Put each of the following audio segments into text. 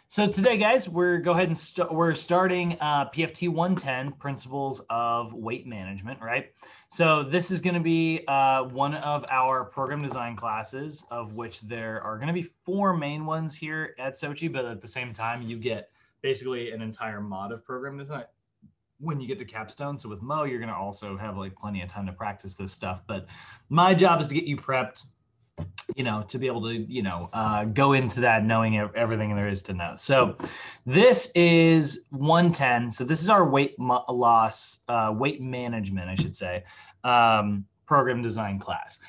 So today, guys, we're starting PFT 110, Principles of Weight Management, right? So this is going to be one of our program design classes, of which there are going to be 4 main ones here at Sochi, but at the same time, you get basically an entire mod of program design when you get to capstone. So with Mo, you're going to also have like plenty of time to practice this stuff. But my job is to get you prepped, to be able to, go into that knowing everything there is to know. So this is 110. So this is our weight management, I should say, program design class.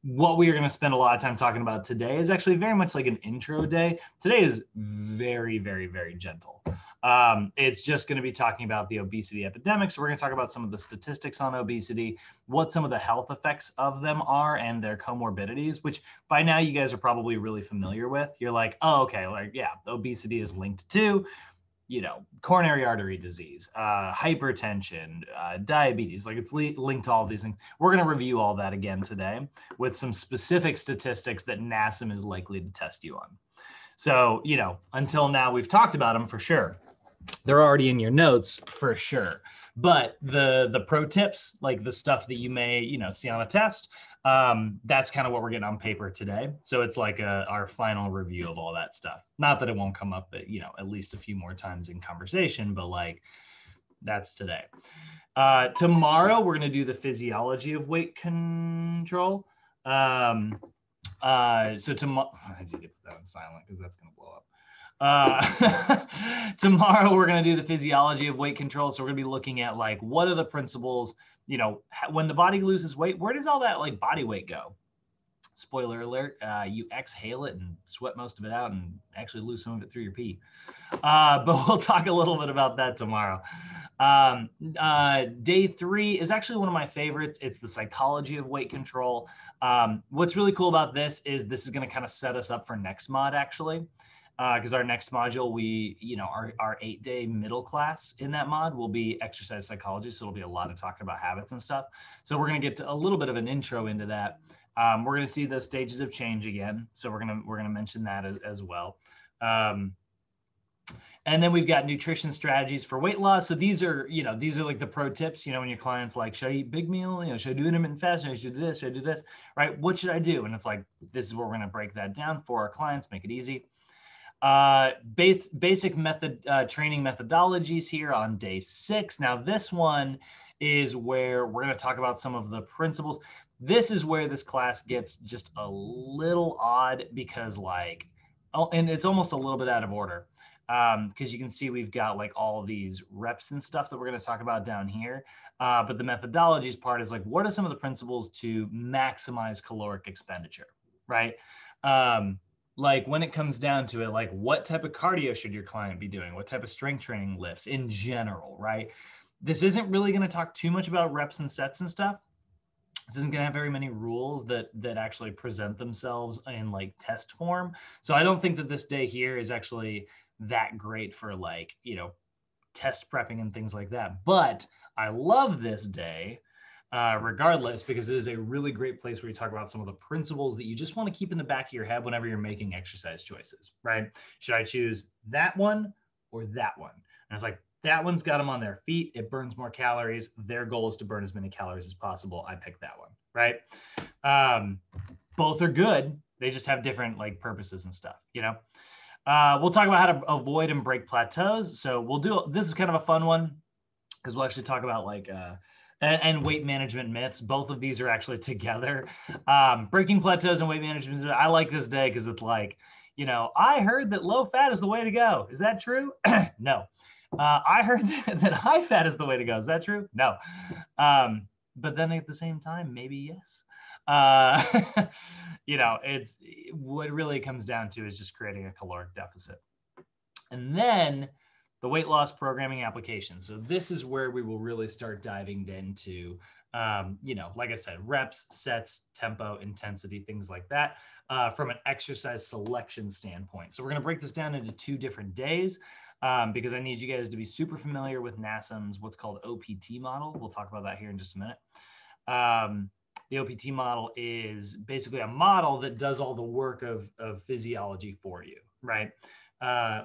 What we are going to spend a lot of time talking about today is actually very much like an intro day. Today is very, very, very gentle. It's just going to be talking about the obesity epidemic. So we're going to talk about some of the statistics on obesity, what some of the health effects of them are and their comorbidities, which by now you guys are probably really familiar with. You're like, oh, okay, like, yeah, obesity is linked to, coronary artery disease, hypertension, diabetes, like it's linked to all of these things. We're going to review all that again today with some specific statistics that NASM is likely to test you on. So, until now we've talked about them for sure. They're already in your notes for sure. But the pro tips, like the stuff that you may, see on a test, that's kind of what we're getting on paper today. So it's like our final review of all that stuff. Not that it won't come up, at least a few more times in conversation, but like that's today. Tomorrow, we're going to do the physiology of weight control. So tomorrow, I did put that on silent because that's going to blow up. Tomorrow we're going to do the physiology of weight control. So we're going to be looking at like, what are the principles, when the body loses weight, where does all that like body weight go? Spoiler alert, you exhale it and sweat most of it out and actually lose some of it through your pee. But we'll talk a little bit about that tomorrow. Day 3 is actually one of my favorites. It's the psychology of weight control. What's really cool about this is going to kind of set us up for next mod actually. Because our next module, our 8-day middle class in that mod will be exercise psychology. So it'll be a lot of talking about habits and stuff. So we're going to get to a little bit of an intro into that. We're going to see the stages of change again. So we're going to mention that as well. And then we've got nutrition strategies for weight loss. So these are like the pro tips, when your client's like, should I eat big meal? Should I do intermittent fasting? Should I do this? Should I do this? Right? What should I do? And it's like, this is where we're going to break that down for our clients, make it easy. Basic training methodologies here on day 6. Now this one is where we're going to talk about some of the principles. This is where this class gets just a little odd because and it's almost a little bit out of order. Because you can see we've got like all these reps and stuff that we're going to talk about down here. But the methodologies part is like, what are some of the principles to maximize caloric expenditure, right? Like when it comes down to it, like what type of cardio should your client be doing? What type of strength training lifts in general, right? This isn't really going to talk too much about reps and sets and stuff. This isn't going to have very many rules that actually present themselves in like test form. So I don't think that this day here is actually that great for like, test prepping and things like that. But I love this day regardless, because it is a really great place where you talk about some of the principles that you just want to keep in the back of your head whenever you're making exercise choices, right? Should I choose that one or that one? And it's like, that one's got them on their feet. It burns more calories. Their goal is to burn as many calories as possible. I picked that one, right? Both are good. They just have different like purposes and stuff, We'll talk about how to avoid and break plateaus. So this is kind of a fun one because we'll actually talk about like, and weight management myths. Both of these are actually together. Breaking plateaus and weight management. I like this day because it's like, I heard that low fat is the way to go. Is that true? No. I heard that high fat is the way to go. Is that true? No. But then at the same time, maybe yes. It's what it really comes down to is just creating a caloric deficit. And then the weight loss programming application. So this is where we will really start diving into, like I said, reps, sets, tempo, intensity, things like that, from an exercise selection standpoint. So we're going to break this down into 2 different days because I need you guys to be super familiar with NASM's what's called OPT model. We'll talk about that here in just a minute. The OPT model is basically a model that does all the work of physiology for you, right?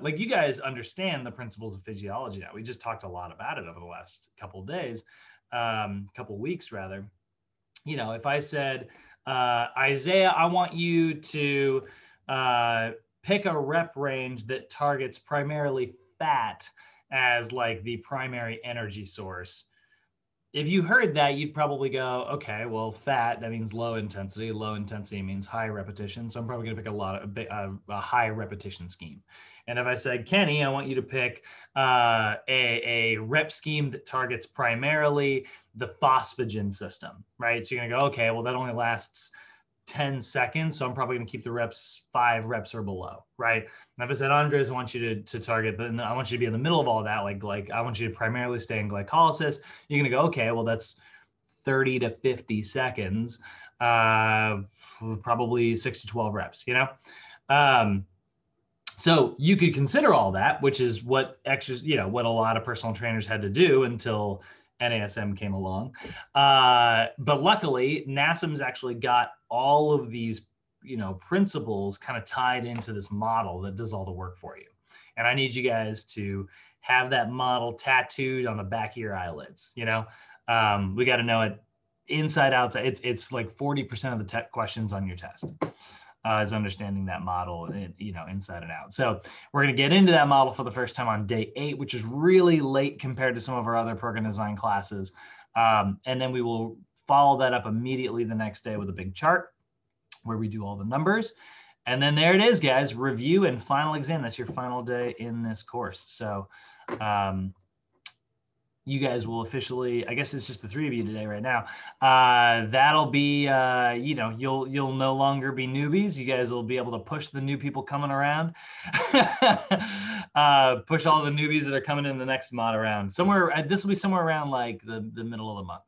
like you guys understand the principles of physiology now. We just talked a lot about it over the last couple of days, couple of weeks rather. You know, if I said, Isaiah, I want you to pick a rep range that targets primarily fat as like the primary energy source. If you heard that, you'd probably go, okay, well, fat, that means low intensity. Low intensity means high repetition. So I'm probably going to pick a high repetition scheme. And if I said, Kenny, I want you to pick a rep scheme that targets primarily the phosphagen system, right? So you're going to go, okay, well, that only lasts 10 seconds. So I'm probably going to keep the reps 5 reps or below, right? And if I said, Andres, I want you to target, then I want you to be in the middle of all that. Like I want you to primarily stay in glycolysis. You're going to go, okay, well, that's 30 to 50 seconds, probably 6 to 12 reps, you know? So you could consider all that, which is what what a lot of personal trainers had to do until NASM came along. But luckily, NASM's actually got all of these, principles kind of tied into this model that does all the work for you. And I need you guys to have that model tattooed on the back of your eyelids. We got to know it inside outside. It's like 40% of the questions on your test. Is understanding that model, inside and out. So we're going to get into that model for the first time on day 8, which is really late compared to some of our other program design classes. And then we will follow that up immediately the next day with a big chart where we do all the numbers. And then there it is, guys, review and final exam. That's your final day in this course. So you guys will officially, I guess it's just the 3 of you today right now. That'll be, you'll no longer be newbies. You guys will be able to push the new people coming around, push all the newbies that are coming in the next mod around. This will be somewhere around like the middle of the month.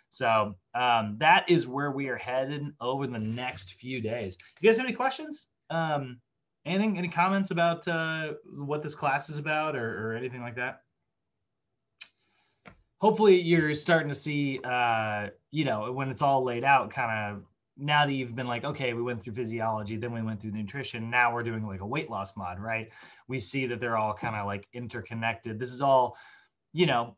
So that is where we are headed over the next few days. You guys have any questions? Any comments about what this class is about or anything like that? Hopefully you're starting to see, when it's all laid out, kind of now that you've been like, okay, we went through physiology, then we went through nutrition. Now we're doing like a weight loss mod, right? We see that they're all kind of like interconnected. This is all,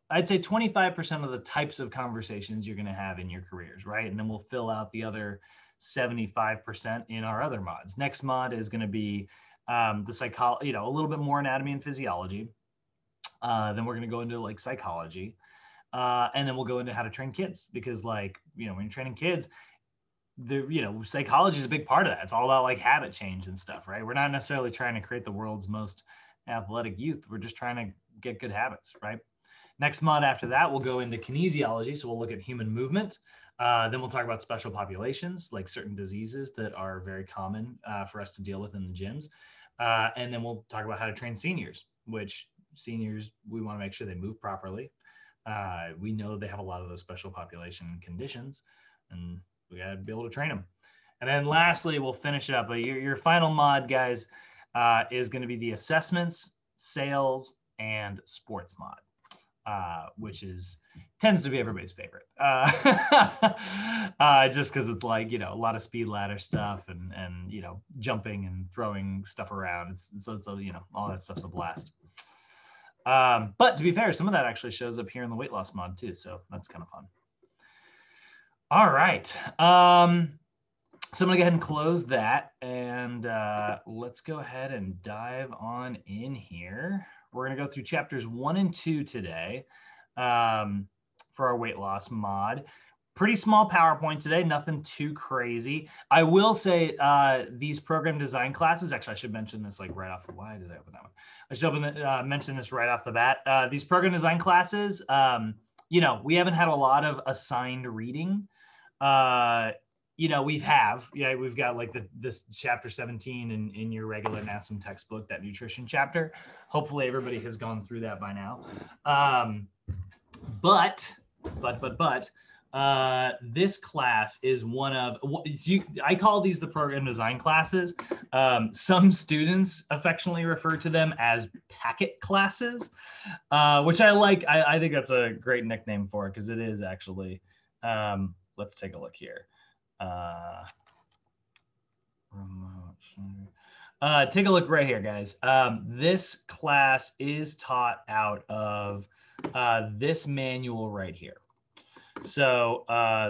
I'd say 25% of the types of conversations you're going to have in your careers, right? And then we'll fill out the other 75% in our other mods. Next mod is going to be the psychology, a little bit more anatomy and physiology. Then we're going to go into like psychology. And then we'll go into how to train kids because when you're training kids, psychology is a big part of that. It's all about like habit change and stuff, right? We're not necessarily trying to create the world's most athletic youth. We're just trying to get good habits, right? Next mod after that, we'll go into kinesiology. So we'll look at human movement. Then we'll talk about special populations, like certain diseases that are very common for us to deal with in the gyms. And then we'll talk about how to train seniors, which seniors, we want to make sure they move properly. We know they have a lot of those special population conditions, and we got to be able to train them. And then lastly, we'll finish it up. But your final mod, guys, is going to be the assessments, sales, and sports mod, which tends to be everybody's favorite. Just because it's like, a lot of speed ladder stuff and jumping and throwing stuff around. So all that stuff's a blast. But to be fair, some of that actually shows up here in the weight loss mod too. So that's kind of fun. All right. So I'm gonna go ahead and close that and let's go ahead and dive on in here. We're gonna go through chapters 1 and 2 today for our weight loss mod. Pretty small PowerPoint today, nothing too crazy. I will say these program design classes, actually I should mention this like right off, why did I open that one? I should mention this right off the bat. These program design classes, we haven't had a lot of assigned reading. We've got like this chapter 17 in your regular NASM textbook, that nutrition chapter. Hopefully everybody has gone through that by now. But this class is one of, I call these the program design classes. Some students affectionately refer to them as packet classes, which I like. I think that's a great nickname for it because it is actually. Let's take a look here. Take a look right here, guys. This class is taught out of this manual right here. So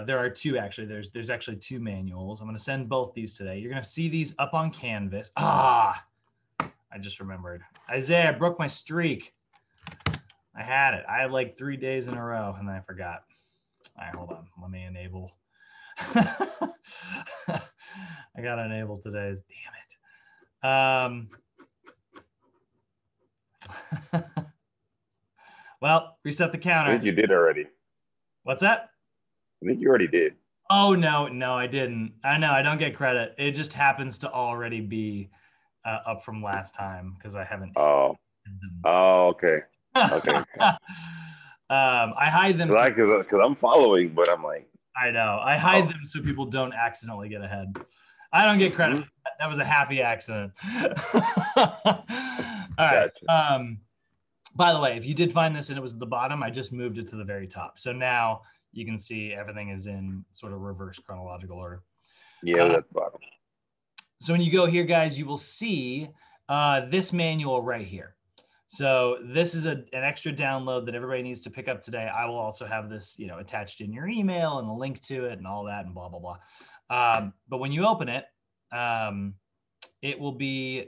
there are two actually. There's actually two manuals. I'm going to send both these today. You're going to see these up on Canvas. I just remembered. Isaiah, I broke my streak. I had it. I had like 3 days in a row, and then I forgot. All right, hold on. Let me enable. I got enable today. Damn it. Well, reset the counter. I think you did already. What's that? I think you already did. Oh, no, I didn't. I know, I don't get credit. It just happens to already be up from last time because I haven't. Oh, okay. Okay. I hide them. Because I'm following, but I'm like. I know. I hide them so people don't accidentally get ahead. I don't get credit. That was a happy accident. All right. Gotcha. By the way, if you did find this and it was at the bottom, I just moved it to the very top. So now you can see everything is in sort of reverse chronological order. Yeah, it was at the bottom. So when you go here, guys, you will see this manual right here. So this is an extra download that everybody needs to pick up today. I will also have this, attached in your email and a link to it and all that and blah, blah, blah. But when you open it, it will be,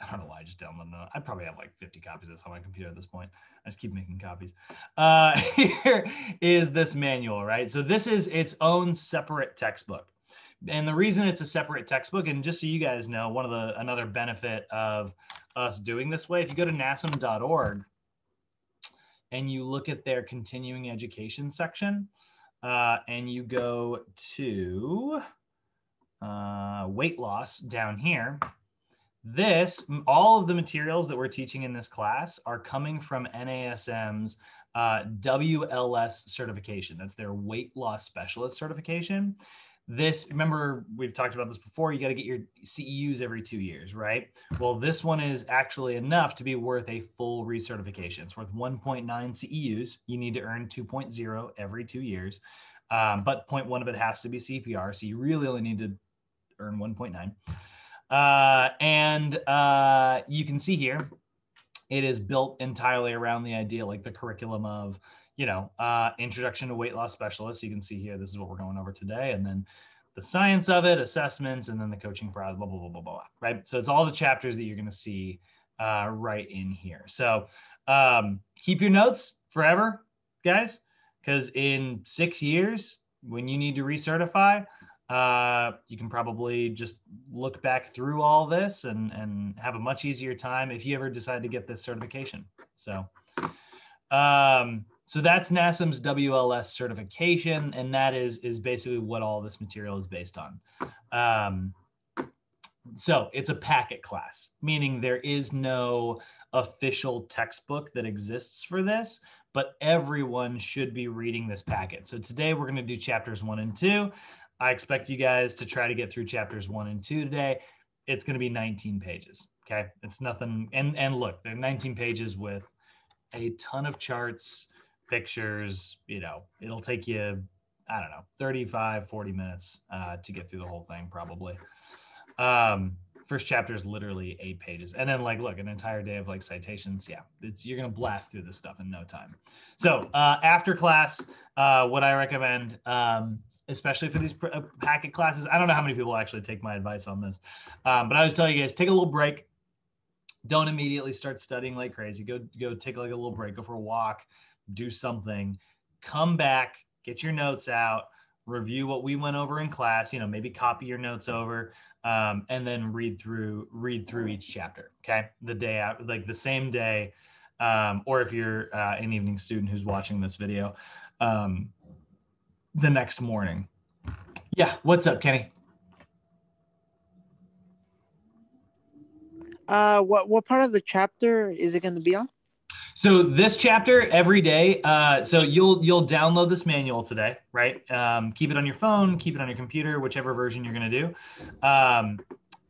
I don't know why I just downloaded it. I probably have like 50 copies of this on my computer at this point. I just keep making copies. Here is this manual, right? So this is its own separate textbook. And the reason it's a separate textbook, and just so you guys know, another benefit of us doing this way, if you go to nasm.org and you look at their continuing education section, and you go to weight loss down here, all of the materials that we're teaching in this class are coming from NASM's WLS certification. That's their weight loss specialist certification. Remember, we've talked about this before, you got to get your CEUs every 2 years, right? Well, this one is actually enough to be worth a full recertification. It's worth 1.9 CEUs. You need to earn 2.0 every 2 years, but 0.1 of it has to be CPR, so you really only need to earn 1.9. You can see here, it is built entirely around the idea, like the curriculum of, introduction to weight loss specialists. You can see here, this is what we're going over today. And then the science of it, assessments, and then the coaching process, blah, blah, blah, blah, blah, right? So it's all the chapters that you're going to see right in here. So keep your notes forever, guys, because in 6 years, when you need to recertify, you can probably just look back through all this and have a much easier time if you ever decide to get this certification. So that's NASM's WLS certification, and that is basically what all this material is based on. So it's a packet class, meaning there is no official textbook that exists for this, but everyone should be reading this packet. So today we're going to do chapters 1 and 2. I expect you guys to try to get through chapters 1 and 2 today. It's going to be 19 pages. Okay. It's nothing. And look, they're 19 pages with a ton of charts, pictures. It'll take you, 35, 40 minutes to get through the whole thing, probably. First chapter is literally 8 pages. And then look, an entire day of citations. Yeah, you're going to blast through this stuff in no time. So after class, what I recommend, especially for these packet classes, I don't know how many people actually take my advice on this, but I always tell you guys, take a little break. Don't immediately start studying like crazy. Go take a little break, go for a walk, do something, come back, get your notes out, review what we went over in class, maybe copy your notes over, and then read through each chapter. Okay. The day out, the same day, or if you're an evening student who's watching this video, the next morning. Yeah. What's up, Kenny? What part of the chapter is it going to be on? So this chapter every day. So you'll download this manual today, right? Keep it on your phone, keep it on your computer, whichever version you're going to do.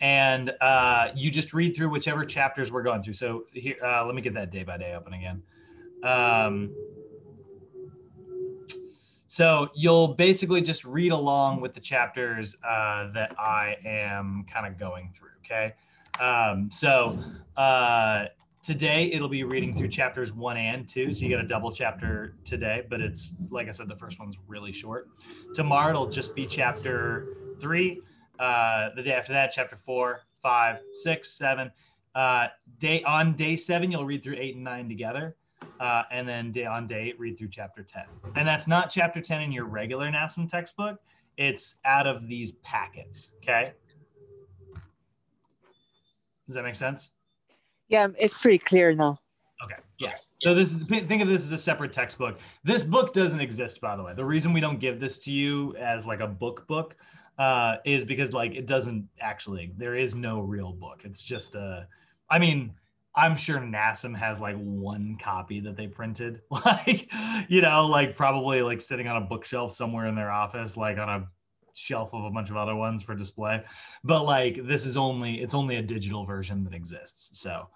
And you just read through whichever chapters we're going through. So here, let me get that day by day open again. So you'll basically just read along with the chapters that I am kind of going through, okay? Today it'll be reading through chapters 1 and 2. So you get a double chapter today, but it's, like I said, the first one's really short. Tomorrow it'll just be chapter 3. The day after that, chapter 4, 5, 6, 7. On day 7, you'll read through 8 and 9 together. And then on day 8, read through chapter 10. And that's not chapter 10 in your regular NASM textbook. It's out of these packets, okay? Does that make sense? Yeah, it's pretty clear now. Okay, yeah. So think of this as a separate textbook. This book doesn't exist, by the way. The reason we don't give this to you as like a book is because like it doesn't actually, there is no real book. It's just I mean, I'm sure NASM has like one copy that they printed, like, like probably like sitting on a bookshelf somewhere in their office, like on a shelf of a bunch of other ones for display. But like it's only a digital version that exists. So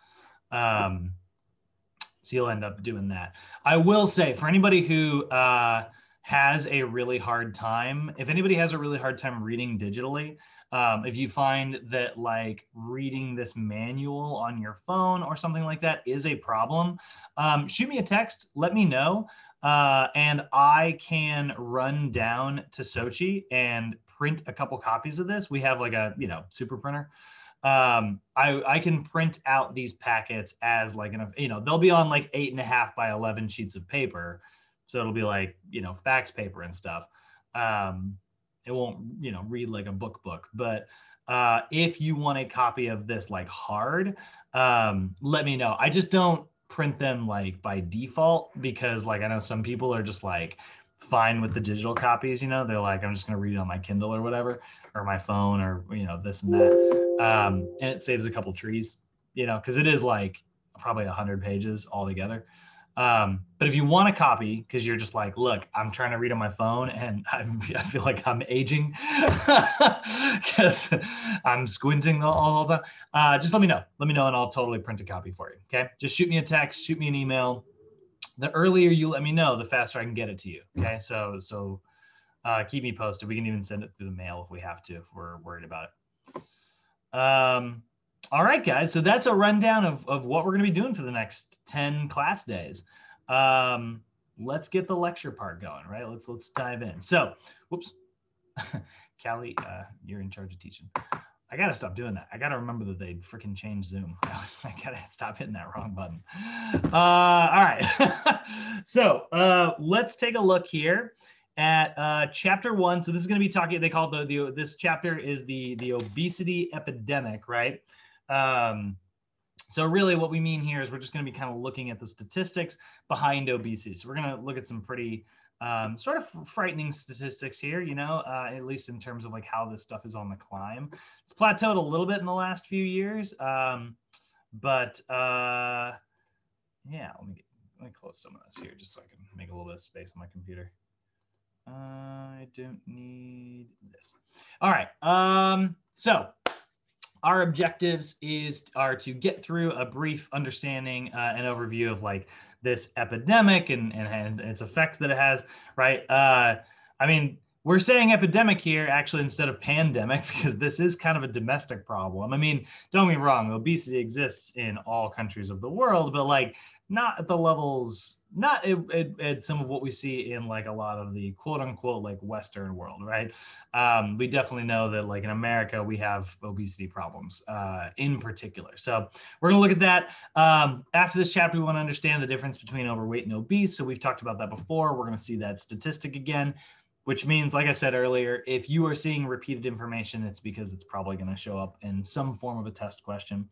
you'll end up doing that. I will say, for anybody who has a really hard time, if anybody has a really hard time reading digitally, if you find that like reading this manual on your phone or something like that is a problem, shoot me a text, let me know, and I can run down to Sochi and print a couple copies of this. We have like a super printer. I can print out these packets as like they'll be on like 8.5 by 11 sheets of paper, so it'll be like fax paper and stuff. It won't read like a book, but if you want a copy of this like hard, let me know. I just don't print them like by default because like I know some people are just like fine with the digital copies. They're like, I'm just gonna read it on my Kindle or whatever, or my phone, or this and that. And it saves a couple trees, because it is like probably 100 pages altogether. But if you want a copy, because you're just like, look, I'm trying to read on my phone and I feel like I'm aging because I'm squinting all the time. Just let me know. And I'll totally print a copy for you. Okay. Just shoot me a text, shoot me an email. The earlier you let me know, the faster I can get it to you. Okay. So keep me posted. We can even send it through the mail if we have to, if we're worried about it. All right, guys. So that's a rundown of what we're going to be doing for the next 10 class days. Let's get the lecture part going, right? Let's dive in. So, whoops. Callie, you're in charge of teaching. I got to stop doing that. I got to remember that they freaking changed Zoom. I got to stop hitting that wrong button. All right. So let's take a look here at chapter 1. So this is going to be talking, they call it this chapter is the obesity epidemic, right? So really what we mean here is we're just going to be kind of looking at the statistics behind obesity. So we're going to look at some pretty sort of frightening statistics here, at least in terms of like how this stuff is on the climb. It's plateaued a little bit in the last few years, but yeah, let me close some of this here just so I can make a little bit of space on my computer. I don't need this. All right. So our objectives are to get through a brief understanding and overview of like this epidemic and its effects that it has, right? I mean, we're saying epidemic here actually instead of pandemic because this is kind of a domestic problem. I mean, don't get me wrong, obesity exists in all countries of the world, but like not at the levels, not at some of what we see in like a lot of the quote unquote like Western world, right? We definitely know that like in America, we have obesity problems in particular. So we're gonna look at that. After this chapter, we wanna understand the difference between overweight and obese. So we've talked about that before. We're gonna see that statistic again, which means, like I said earlier, if you are seeing repeated information, it's because it's probably gonna show up in some form of a test question.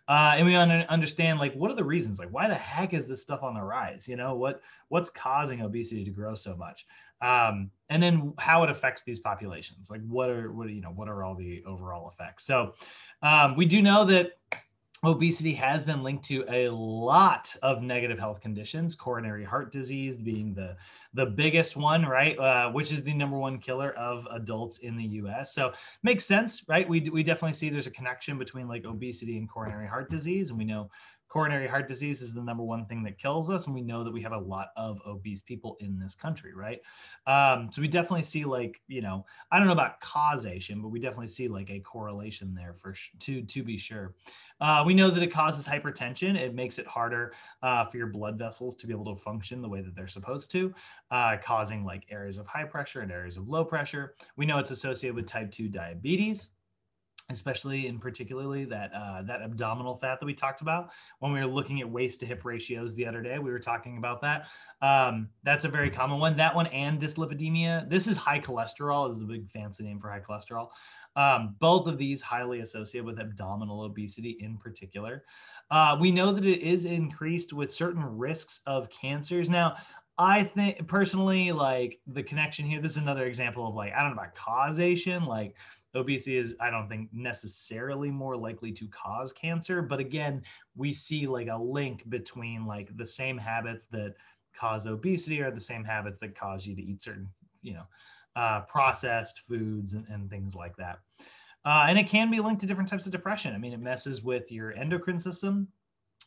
And we understand like what are the reasons, like why the heck is this stuff on the rise? What's causing obesity to grow so much, and then how it affects these populations. Like what are all the overall effects? So we do know that obesity has been linked to a lot of negative health conditions, coronary heart disease being the biggest one, right? Which is the #1 killer of adults in the US. So makes sense, right? We definitely see there's a connection between like obesity and coronary heart disease. And we know Coronary heart disease is the #1 thing that kills us. And we know that we have a lot of obese people in this country, right? So we definitely see like, you know, I don't know about causation, but we definitely see like a correlation there to be sure. We know that it causes hypertension. It makes it harder for your blood vessels to be able to function the way that they're supposed to, causing like areas of high pressure and areas of low pressure. We know it's associated with type 2 diabetes, especially in particularly that abdominal fat that we talked about when we were looking at waist to hip ratios the other day. We were talking about that. That's a very common one. That one and dyslipidemia. This is high cholesterol, is the big fancy name for high cholesterol. Both of these highly associated with abdominal obesity in particular. We know that it is increased with certain risks of cancers. Now, I think personally, like the connection here, this is another example of like, I don't know about causation, like obesity is, I don't think, necessarily more likely to cause cancer. But again, we see like a link between like the same habits that cause obesity are the same habits that cause you to eat certain, you know, processed foods and things like that. And it can be linked to different types of depression. I mean, it messes with your endocrine system.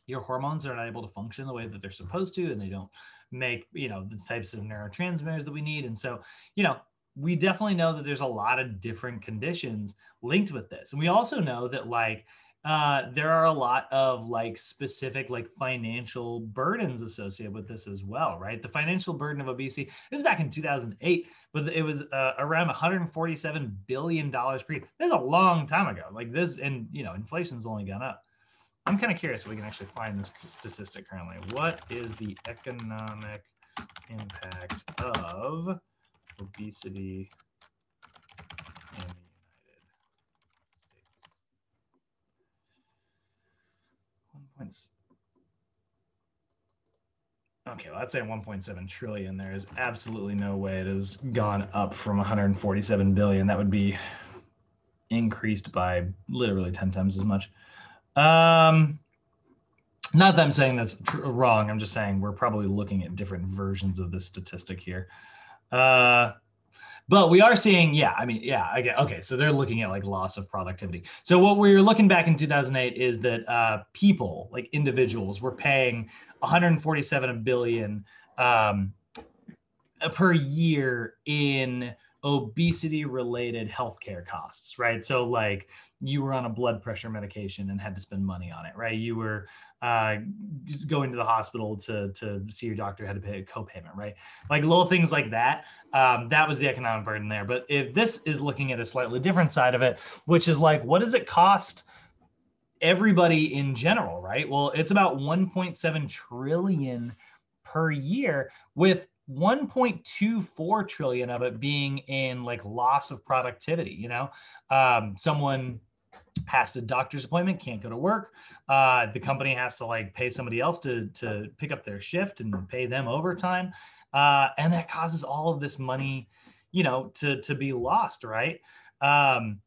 Your hormones are not able to function the way that they're supposed to, and they don't make, you know, the types of neurotransmitters that we need. And so, you know, we definitely know that there's a lot of different conditions linked with this. And we also know that like there are a lot of like specific like financial burdens associated with this as well, right? The financial burden of obesity, this is back in 2008, but it was around $147 billion per year. That's a long time ago. Like this, and you know, inflation's only gone up. I'm kind of curious if we can actually find this statistic currently. What is the economic impact of obesity in the United States? Okay, well, I'd say 1.7 trillion. There is absolutely no way it has gone up from 147 billion. That would be increased by literally 10 times as much. Not that I'm saying that's wrong. I'm just saying we're probably looking at different versions of this statistic here. But we are seeing, yeah, I mean, yeah, okay. So they're looking at like loss of productivity. So what we were looking back in 2008 is that people, like individuals, were paying 147 billion per year in obesity-related healthcare costs, right? So like you were on a blood pressure medication and had to spend money on it, right? You were going to the hospital to see your doctor, had to pay a copayment, right? Like little things like that. That was the economic burden there. But if this is looking at a slightly different side of it, which is like, what does it cost everybody in general, right? Well, it's about 1.7 trillion per year, with 1.24 trillion of it being in like loss of productivity. You know, someone has a doctor's appointment, can't go to work. The company has to like pay somebody else to pick up their shift and pay them overtime. And that causes all of this money, you know, to be lost, right? And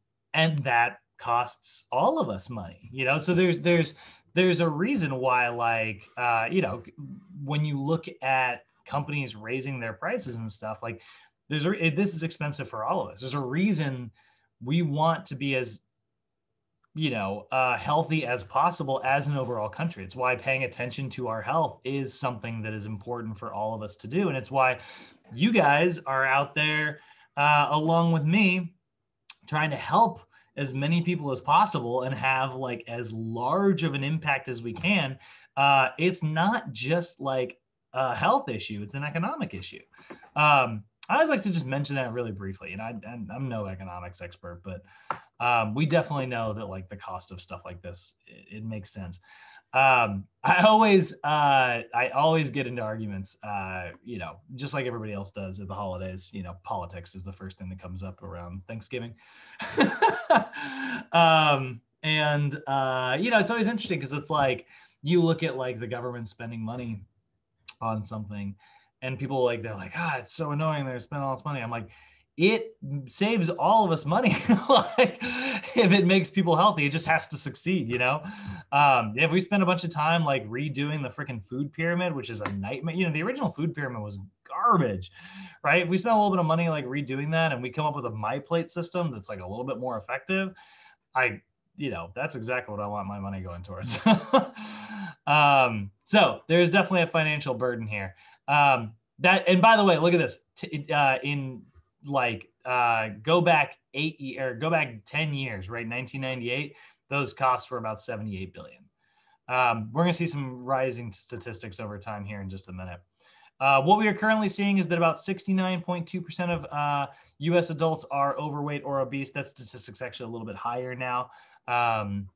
that costs all of us money, you know. So there's a reason why, like, you know, when you look at companies raising their prices and stuff, like this is expensive for all of us. There's a reason we want to be as, you know, healthy as possible as an overall country. It's why paying attention to our health is something that is important for all of us to do. And it's why you guys are out there along with me trying to help as many people as possible and have like as large of an impact as we can. It's not just like a health issue, it's an economic issue. I always like to just mention that really briefly. And I'm no economics expert, but we definitely know that like the cost of stuff like this, it makes sense. I always get into arguments, you know, just like everybody else does at the holidays. You know, politics is the first thing that comes up around Thanksgiving. And you know, it's always interesting because it's like you look at like the government spending money on something and people like, they're like, it's so annoying they're spending all this money. I'm like, it saves all of us money. Like if it makes people healthy, it just has to succeed, you know? If we spend a bunch of time like redoing the freaking food pyramid, which is a nightmare, you know, the original food pyramid was garbage, right? If we spend a little bit of money like redoing that and we come up with a My Plate system that's like a little bit more effective, you know, that's exactly what I want my money going towards. So there's definitely a financial burden here. And by the way, look at this. Go back 10 years, right? 1998, those costs were about 78 billion. We're going to see some rising statistics over time here in just a minute. What we are currently seeing is that about 69.2% of U.S. adults are overweight or obese. That statistic's actually a little bit higher now. And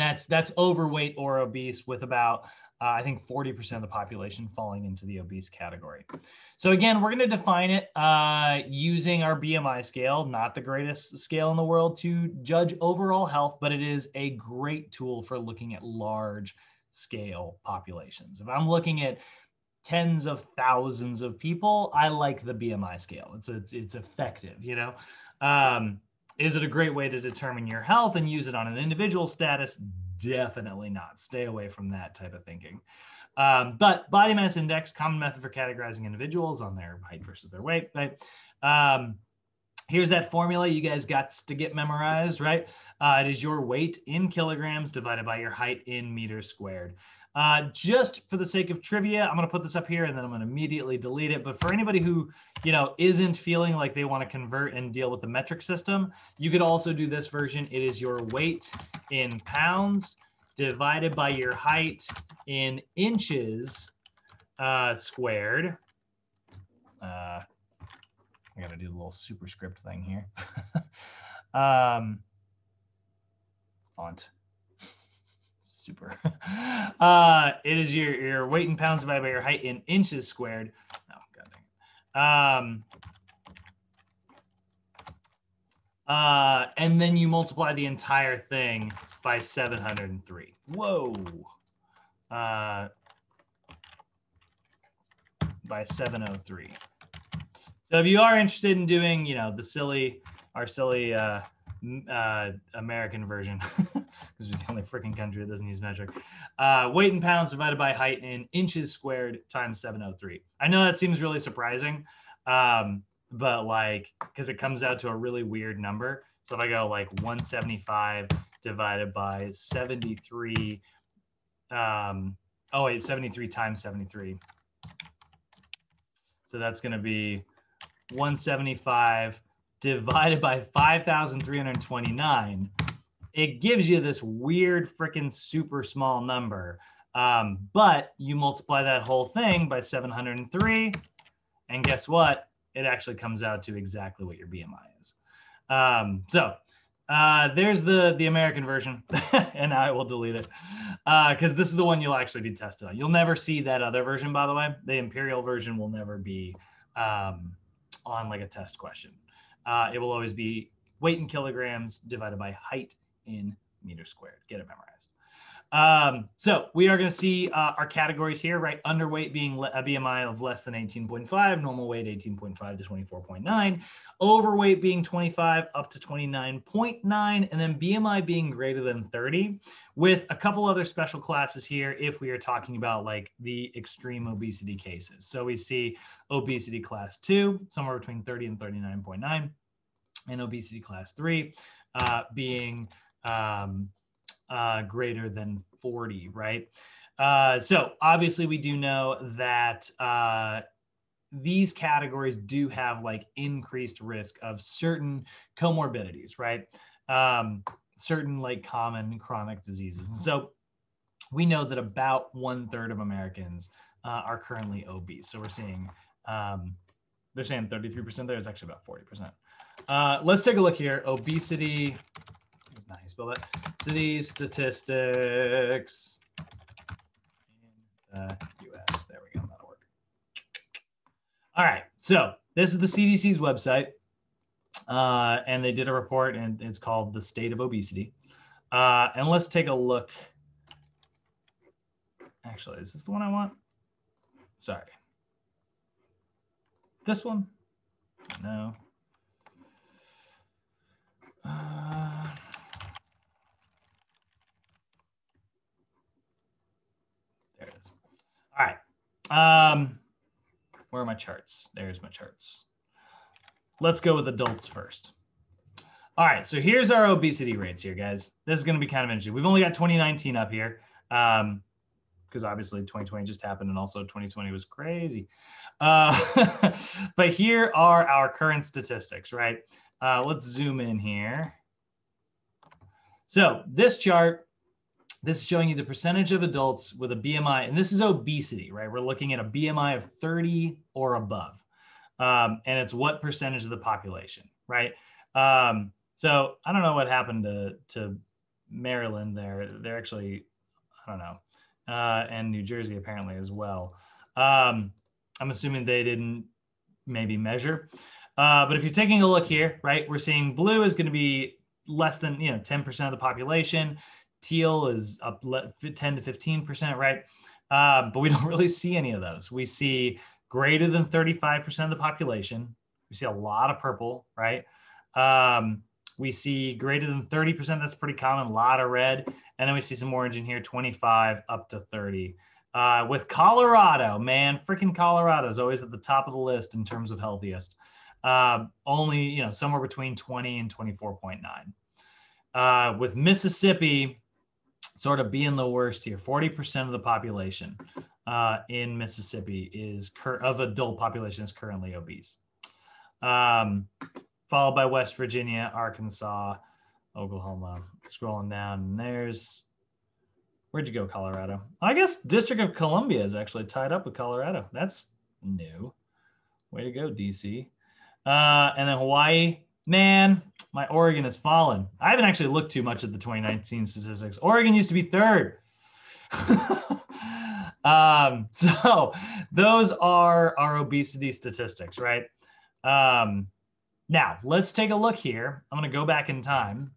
that's overweight or obese, with about, I think 40% of the population falling into the obese category. So again, we're going to define it using our BMI scale, not the greatest scale in the world to judge overall health, but it is a great tool for looking at large scale populations. If I'm looking at tens of thousands of people, I like the BMI scale. It's effective, you know. Is it a great way to determine your health and use it on an individual status? Definitely not. Stay away from that type of thinking. But body mass index, common method for categorizing individuals on their height versus their weight, right? Here's that formula you guys got to get memorized, right? It is your weight in kilograms divided by your height in meters squared. Just for the sake of trivia, I'm going to put this up here and then I'm going to immediately delete it. But for anybody who, isn't feeling like they want to convert and deal with the metric system, you could also do this version. It is your weight in pounds divided by your height in inches squared. I got to do the little superscript thing here. Font. Super. It is your weight in pounds divided by your height in inches squared. Oh, god dang it. And then you multiply the entire thing by 703. Whoa. By 703. So if you are interested in doing, our silly American version, because we're the only freaking country that doesn't use metric. Weight in pounds divided by height in inches squared times 703. I know that seems really surprising, but because it comes out to a really weird number. So if I go 175 divided by 73, 73 times 73. So that's going to be 175 divided by 5,329. It gives you this weird freaking super small number. But you multiply that whole thing by 703, and guess what? It actually comes out to exactly what your BMI is. There's the American version, and I will delete it because this is the one you'll actually be tested on. You'll never see that other version, by the way. The imperial version will never be on a test question. It will always be weight in kilograms divided by height in meters squared. Get it memorized. So we are going to see our categories here, right? Underweight being a BMI of less than 18.5, normal weight 18.5 to 24.9, overweight being 25 up to 29.9, and then BMI being greater than 30, with a couple other special classes here if we are talking about the extreme obesity cases. So we see obesity class 2, somewhere between 30 and 39.9, and obesity class 3 being greater than 40, right? So obviously we do know that these categories do have increased risk of certain comorbidities, right? Certain common chronic diseases. So we know that about 1/3 of Americans are currently obese. So we're seeing, they're saying 33% there. It's actually about 40%. Let's take a look here. Obesity. That's not how you spell that. City statistics in the US. There we go. That'll work. All right. So this is the CDC's website. And they did a report, and it's called The State of Obesity. And let's take a look. Actually, is this the one I want? Sorry. This one? No. There it is. All right. Where are my charts? There's my charts. Let's go with adults first. All right. So here's our obesity rates here, guys. This is going to be kind of interesting. We've only got 2019 up here. Because obviously 2020 just happened, and also 2020 was crazy. But here are our current statistics, right? Let's zoom in here. So this chart, this is showing you the percentage of adults with a BMI, and this is obesity, right? We're looking at a BMI of 30 or above. And it's what percentage of the population, right? So I don't know what happened to Maryland there. They're actually, I don't know, and New Jersey apparently as well. I'm assuming they didn't maybe measure. But if you're taking a look here, right, we're seeing blue is going to be less than 10% of the population. Teal is up 10 to 15%, right? But we don't really see any of those. We see greater than 35% of the population. We see a lot of purple, right? We see greater than 30%. That's pretty common. A lot of red. And then we see some orange in here, 25 up to 30. With Colorado, man, freaking Colorado is always at the top of the list in terms of healthiest. Only, somewhere between 20 and 24.9. With Mississippi sort of being the worst here, 40% of the population in Mississippi of adult population is currently obese. Followed by West Virginia, Arkansas, Oklahoma. Scrolling down, and where'd you go, Colorado? I guess District of Columbia is actually tied up with Colorado. That's new. Way to go, DC. And then Hawaii, man, my Oregon has fallen. I haven't actually looked too much at the 2019 statistics. Oregon used to be third. So those are our obesity statistics, right? Now let's take a look here. I'm going to go back in time.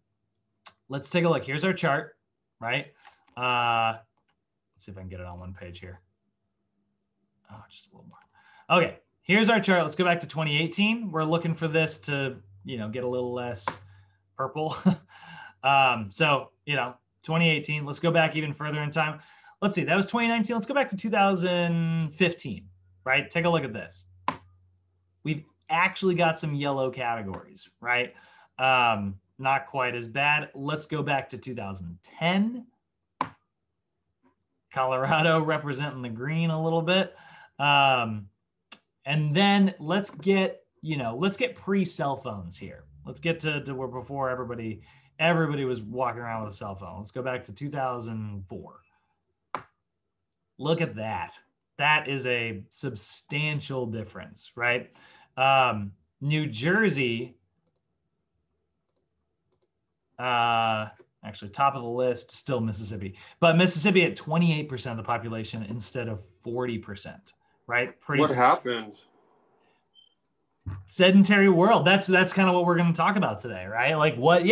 Let's take a look. Here's our chart, right? Let's see if I can get it on one page here. Oh, just a little more. Okay, here's our chart. Let's go back to 2018. We're looking for this to, get a little less purple. So, 2018. Let's go back even further in time. Let's see. That was 2019. Let's go back to 2015, right? Take a look at this. We've actually got some yellow categories, right? Not quite as bad. Let's go back to 2010. Colorado representing the green a little bit. And then let's get pre-cell phones here. Let's get to where before everybody was walking around with a cell phone. Let's go back to 2004. Look at that. That is a substantial difference, right? New Jersey, actually top of the list, still Mississippi, but Mississippi at 28% of the population instead of 40%, right? What happened? Sedentary world. That's kind of what we're going to talk about today, right? Like what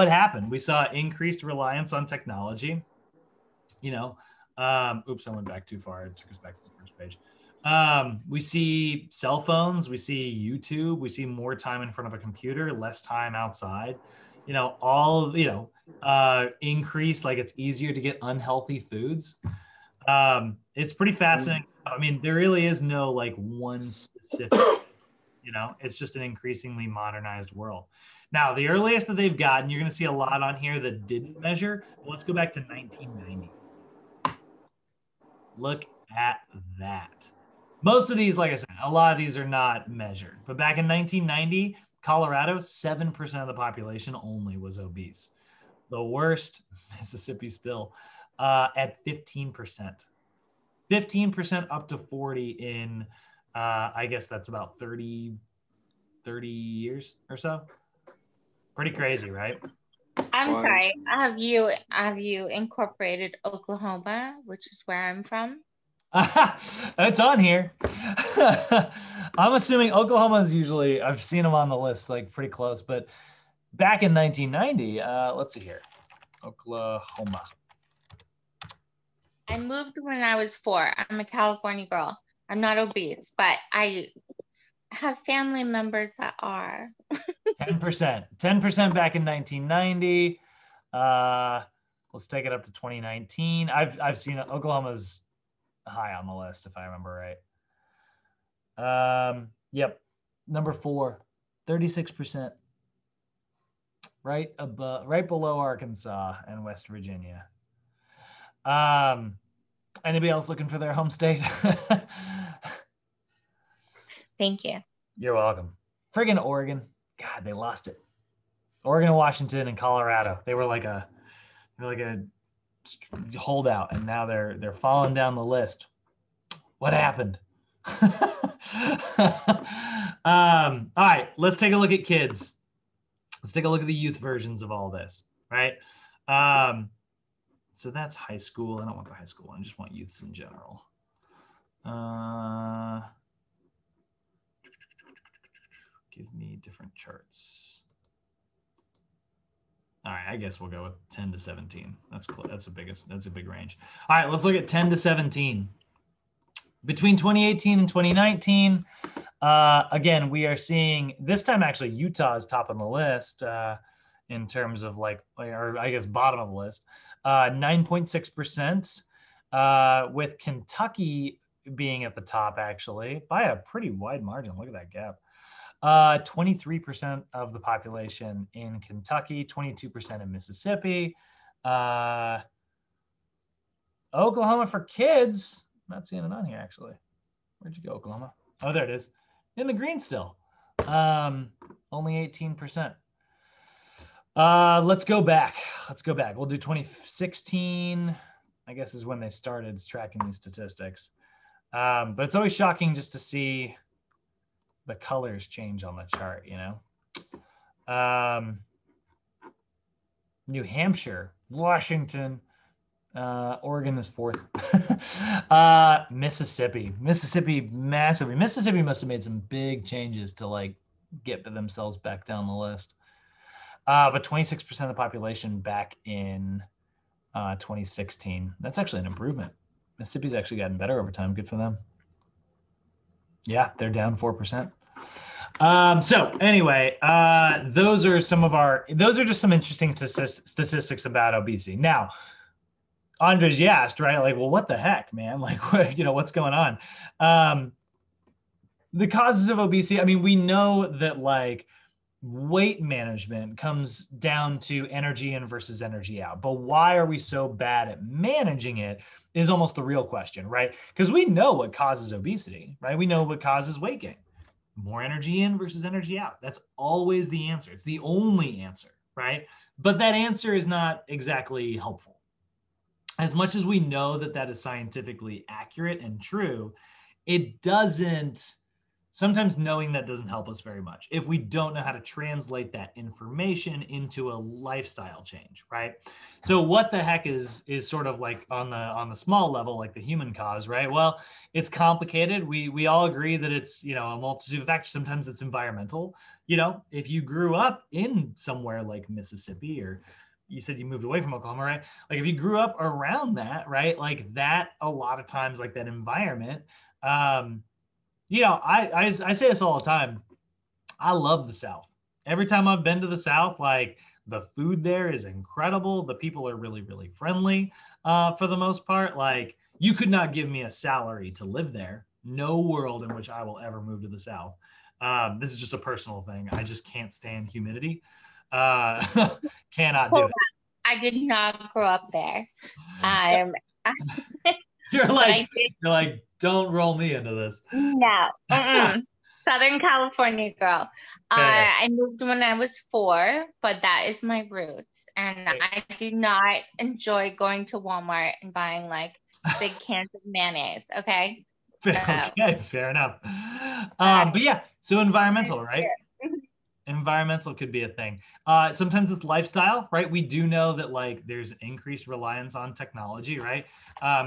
happened? We saw increased reliance on technology. Oops, I went back too far. It took us back to the first page. We see cell phones, we see YouTube, we see more time in front of a computer, less time outside, increase, like it's easier to get unhealthy foods. It's pretty fascinating. I mean, there really is no like one specific, it's just an increasingly modernized world. Now, the earliest that they've gotten, you're going to see a lot on here that didn't measure. Well, let's go back to 1990. Look at that. Most of these, like I said, a lot of these are not measured. But back in 1990, Colorado, 7% of the population only was obese. The worst, Mississippi still, at 15%. 15% up to 40 in, I guess that's about 30 years or so. Pretty crazy, right? I'm sorry. Have you incorporated Oklahoma, which is where I'm from? It's on here. I'm assuming Oklahoma is usually, I've seen them on the list, like pretty close, but back in 1990, let's see here, Oklahoma. I moved when I was 4. I'm a California girl. I'm not obese, but I have family members that are. 10% back in 1990. Let's take it up to 2019. I've seen Oklahoma's high on the list, if I remember right. Yep. Number 4, 36%. Right below Arkansas and West Virginia. Anybody else looking for their home state? Thank you. You're welcome. Friggin' Oregon. God, they lost it. Oregon and Washington and Colorado. They were like a holdout, and now they're falling down the list. What happened? All right, let's take a look at kids. Let's take a look at the youth versions of all this, right? So that's high school. I don't want the high school one. I just want youths in general. Give me different charts. All right, I guess we'll go with 10 to 17. That's a big range. All right, let's look at 10 to 17. Between 2018 and 2019, again, we are seeing this time actually Utah is top on the list in terms of or I guess bottom of the list, 9.6%, with Kentucky being at the top actually by a pretty wide margin. Look at that gap. 23% of the population in Kentucky, 22% in Mississippi. Oklahoma for kids. Not seeing it on here actually. Where'd you go, Oklahoma? Oh, there it is. In the green still. Only 18%. Let's go back. We'll do 2016, I guess is when they started tracking these statistics. But it's always shocking just to see the colors change on the chart, you know. New Hampshire, Washington, Oregon is fourth. Mississippi massively. Mississippi must have made some big changes to get themselves back down the list. But 26% of the population back in 2016. That's actually an improvement. Mississippi's actually gotten better over time. Good for them. Yeah, they're down 4%. So anyway, those are just some interesting statistics about obesity. Now, Andres, you asked, right? Well, what the heck, man? What's going on? The causes of obesity. I mean, we know that weight management comes down to energy in versus energy out. But why are we so bad at managing it is almost the real question, right? Because we know what causes obesity, right? We know what causes weight gain. More energy in versus energy out. That's always the answer. It's the only answer, right? But that answer is not exactly helpful. As much as we know that that is scientifically accurate and true, it doesn't, sometimes knowing that doesn't help us very much if we don't know how to translate that information into a lifestyle change, right? So what the heck is sort of on the small level, like the human cause, right? Well, it's complicated. We all agree that it's, a multitude of factors. Sometimes it's environmental. If you grew up in somewhere like Mississippi, or you said you moved away from Oklahoma, right? If you grew up around that, right? That a lot of times, that environment, I say this all the time. I love the South. Every time I've been to the South, the food there is incredible. The people are really, really friendly for the most part. You could not give me a salary to live there. No world in which I will ever move to the South. This is just a personal thing. I just can't stand humidity. Cannot do it. I did not grow up there. You're like, don't roll me into this. No. Southern California girl. I moved when I was 4, but that is my roots. And I do not enjoy going to Walmart and buying big cans of mayonnaise. Okay. Okay, fair enough. But yeah, so environmental, right? Environmental could be a thing. Sometimes it's lifestyle, right? We do know that there's increased reliance on technology, right?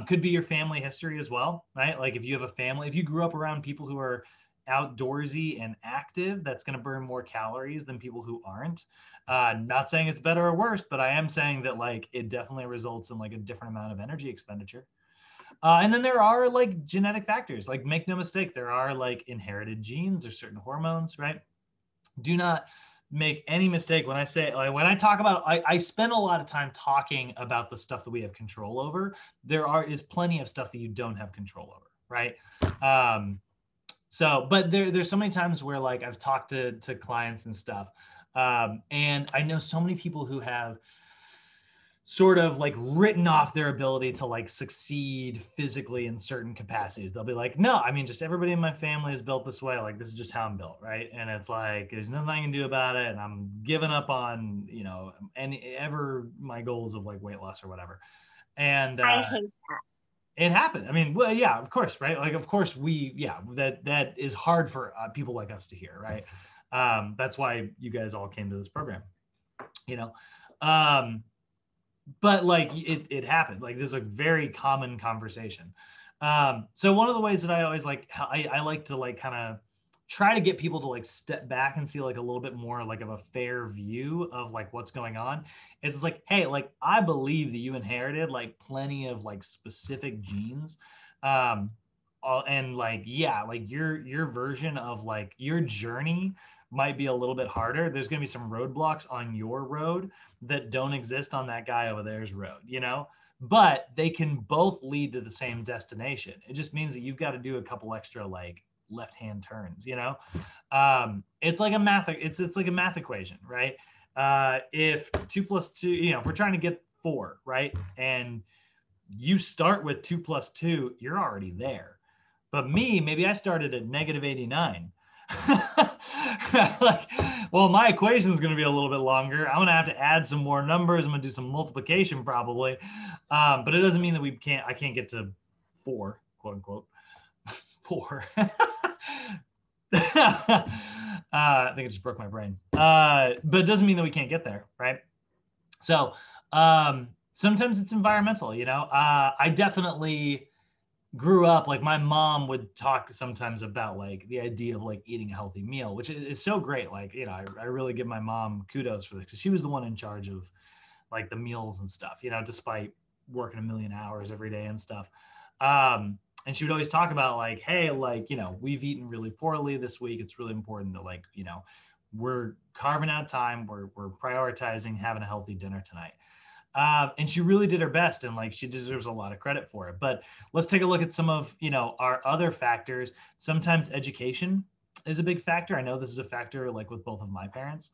Could be your family history as well, right? If you have a family, if you grew up around people who are outdoorsy and active, that's going to burn more calories than people who aren't. Not saying it's better or worse, but I am saying that it definitely results in a different amount of energy expenditure. And then there are genetic factors. Make no mistake, there are inherited genes or certain hormones, right? Do not make any mistake when I say, when I talk about, I spend a lot of time talking about the stuff that we have control over. There is plenty of stuff that you don't have control over, right? But there's so many times where I've talked to clients and stuff, and I know so many people who have sort of like written off their ability to like succeed physically in certain capacities. They'll be like, no, I mean, just everybody in my family is built this way. Like, this is just how I'm built, right? And it's like, there's nothing I can do about it. And I'm giving up on, you know, any ever my goals of like weight loss or whatever. And I hate that. it happened. I mean, well, yeah, of course, right? Like, of course, that is hard for people like us to hear, right? That's why you guys all came to this program, you know. But like it happened. Like, this is a very common conversation. So one of the ways that I always like, I like to like kind of try to get people to like step back and see like a little bit more like of a fair view of like what's going on. It's like, hey, like I believe that you inherited like plenty of like specific genes. And like, yeah, like your version of like your journey might be a little bit harder. There's going to be some roadblocks on your road that don't exist on that guy over there's road, you know, but they can both lead to the same destination. It just means that you've got to do a couple extra like left-hand turns, you know. It's like a math, it's like a math equation, right? If 2 + 2, you know, if we're trying to get 4, right, and you start with 2 + 2, you're already there. But me, maybe I started at -89. Like, well, my equation is going to be a little bit longer. I'm going to have to add some more numbers. I'm going to do some multiplication probably. But it doesn't mean that I can't get to 4, quote unquote. 4. I think it just broke my brain. But it doesn't mean that we can't get there, right? So sometimes it's environmental, you know. I definitely grew up, like my mom would talk sometimes about like the idea of like eating a healthy meal, which is so great. Like, you know, I really give my mom kudos for this because she was the one in charge of like the meals and stuff, you know, despite working a million hours every day and stuff. And she would always talk about like, hey, like, you know, we've eaten really poorly this week. It's really important that like, you know, we're carving out time. We're prioritizing having a healthy dinner tonight. And she really did her best, and like she deserves a lot of credit for it. But let's take a look at some of, you know, our other factors. Sometimes education is a big factor. I know this is a factor like with both of my parents.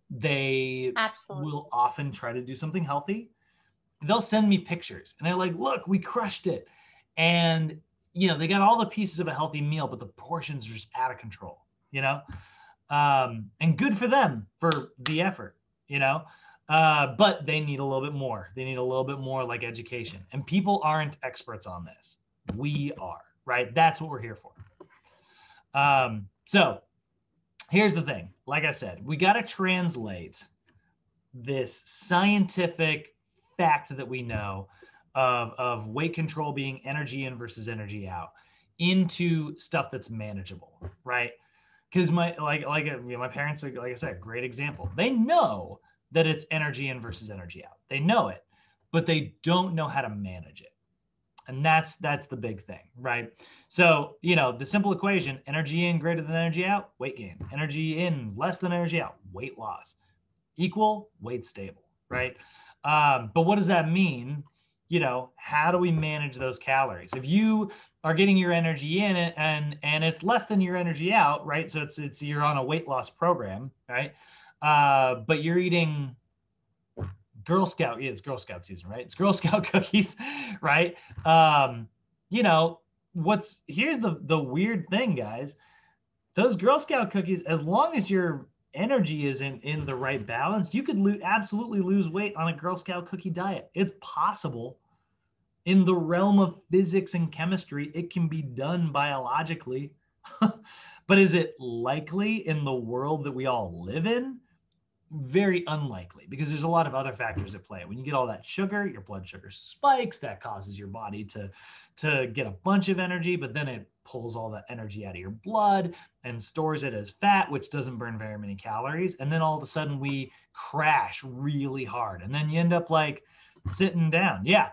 They Absolutely. will often try to do something healthy. They'll send me pictures and they're like, look, we crushed it. And, you know, they got all the pieces of a healthy meal, but the portions are just out of control, you know? And good for them for the effort, you know? But they need a little bit more. They need a little bit more like education. And people aren't experts on this. We are, right? That's what we're here for. So here's the thing. Like I said, we got to translate this scientific fact that we know of weight control being energy in versus energy out into stuff that's manageable, right? Because my parents, like I said, great example. They know that it's energy in versus energy out. They know it, but they don't know how to manage it. And that's the big thing, right? So, you know, the simple equation, energy in greater than energy out, weight gain. Energy in less than energy out, weight loss. Equal, weight stable, right? But what does that mean? You know, how do we manage those calories? If you are getting your energy in it and it's less than your energy out, right? So it's you're on a weight loss program, right? But you're eating Girl Scout, it's Girl Scout season, right? It's Girl Scout cookies, right? You know, here's the weird thing, guys. Those Girl Scout cookies, as long as your energy is in the right balance, you could absolutely lose weight on a Girl Scout cookie diet. It's possible. In the realm of physics and chemistry, it can be done biologically. But is it likely in the world that we all live in? Very unlikely, because there's a lot of other factors at play. When you get all that sugar, your blood sugar spikes. That causes your body to get a bunch of energy, but then it pulls all that energy out of your blood and stores it as fat, which doesn't burn very many calories. And then all of a sudden we crash really hard. And then you end up like sitting down. Yeah.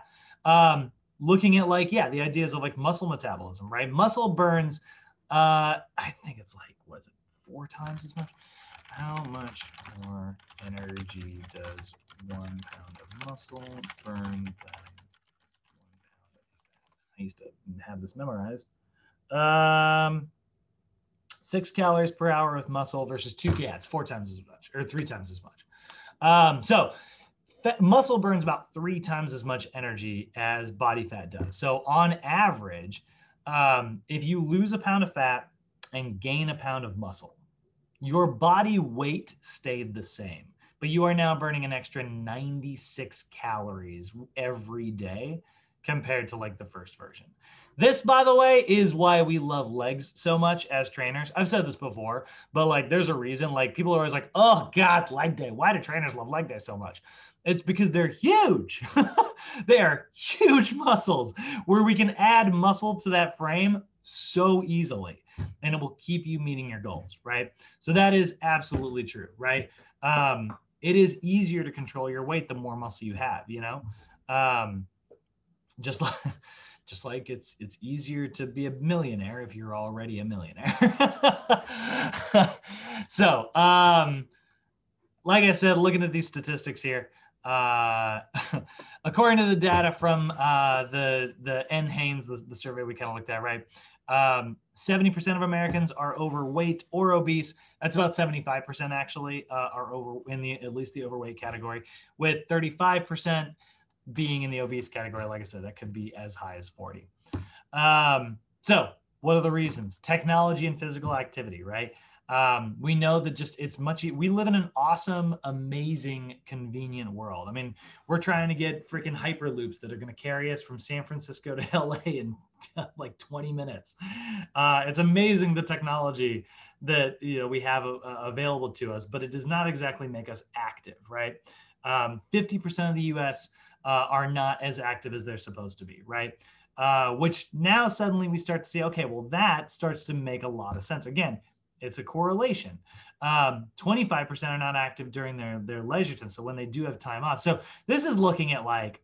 Looking at like, yeah, the ideas of like muscle metabolism, right? Muscle burns, I think it's like, what is it, 4 times as much? How much more energy does 1 pound of muscle burn than 1 pound of fat? I used to have this memorized. 6 calories per hour with muscle versus 2 cats, 4 times as much, or 3 times as much. So muscle burns about 3 times as much energy as body fat does. So on average, if you lose a pound of fat and gain a pound of muscle, your body weight stayed the same, but you are now burning an extra 96 calories every day compared to like the first version. This, by the way, is why we love legs so much as trainers. I've said this before, but like there's a reason. Like people are always like, oh God, leg day. Why do trainers love leg day so much? It's because they're huge. They are huge muscles where we can add muscle to that frame so easily, and it will keep you meeting your goals, right? So that is absolutely true, right? It is easier to control your weight the more muscle you have, you know? Just like it's easier to be a millionaire if you're already a millionaire. So, like I said, looking at these statistics here, according to the data from the NHANES, the survey we kind of looked at, right? 70% of Americans are overweight or obese. That's about 75% actually are over in at least the overweight category, with 35% being in the obese category. Like I said, that could be as high as 40. So what are the reasons? Technology and physical activity, right? We know that just we live in an awesome, amazing, convenient world. I mean, we're trying to get freaking hyperloops that are going to carry us from San Francisco to LA in like 20 minutes. It's amazing the technology that we have available to us, but it does not exactly make us active, right? 50% of the US are not as active as they're supposed to be, right? Which now suddenly we start to see, okay, well, that starts to make a lot of sense. Again, it's a correlation. 25% are not active during their leisure time. So when they do have time off. So this is looking at like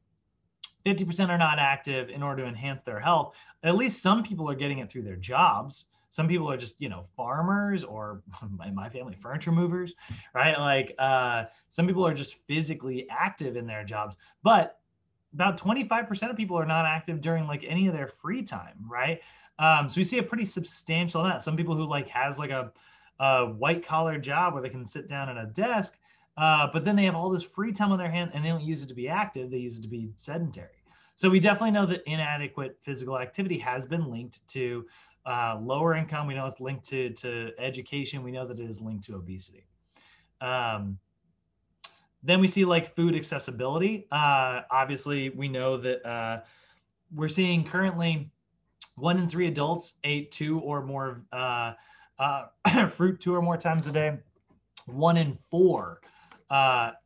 50% are not active in order to enhance their health. At least some people are getting it through their jobs. Some people are just, farmers, or in my family, furniture movers, right? Like some people are just physically active in their jobs, but about 25% of people are not active during like any of their free time, right? So we see a pretty substantial amount. Some people who like has like a white collar job where they can sit down at a desk, but then they have all this free time on their hand and they don't use it to be active. They use it to be sedentary. So we definitely know that inadequate physical activity has been linked to lower income. We know it's linked to education. We know that it is linked to obesity. Then we see like food accessibility. Obviously, we know that we're seeing currently 1 in 3 adults ate 2 or more fruit 2 or more times a day. 1 in 4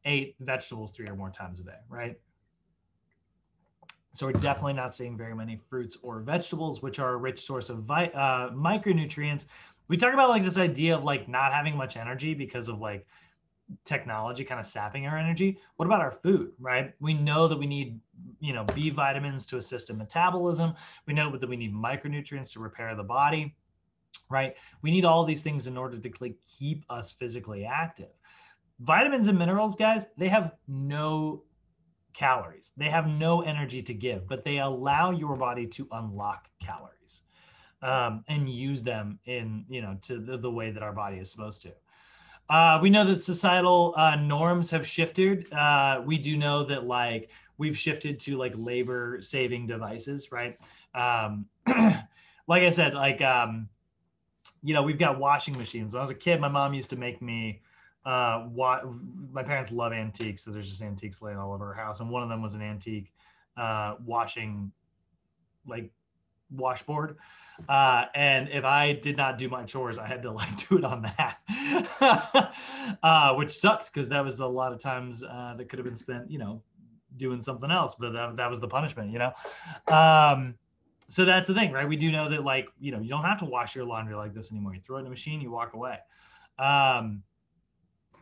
ate vegetables 3 or more times a day, right? So we're definitely not seeing very many fruits or vegetables, which are a rich source of micronutrients. We talk about like this idea of like not having much energy because of like technology kind of sapping our energy. What about our food, right? We know that we need, B vitamins to assist in metabolism. We know that we need micronutrients to repair the body, right? We need all these things in order to like keep us physically active. Vitamins and minerals, guys, they have no calories. They have no energy to give, but they allow your body to unlock calories and use them in, to the way that our body is supposed to. We know that societal norms have shifted. We do know that like we've shifted to like labor saving devices, right? Like I said, like, we've got washing machines. When I was a kid, my mom used to make me my parents love antiques. So there's just antiques laying all over our house. And one of them was an antique washboard. And if I did not do my chores, I had to like do it on that, which sucks because that was a lot of times that could have been spent, doing something else, but that was the punishment, So that's the thing, right? We do know that like, you don't have to wash your laundry like this anymore. You throw it in a machine, you walk away.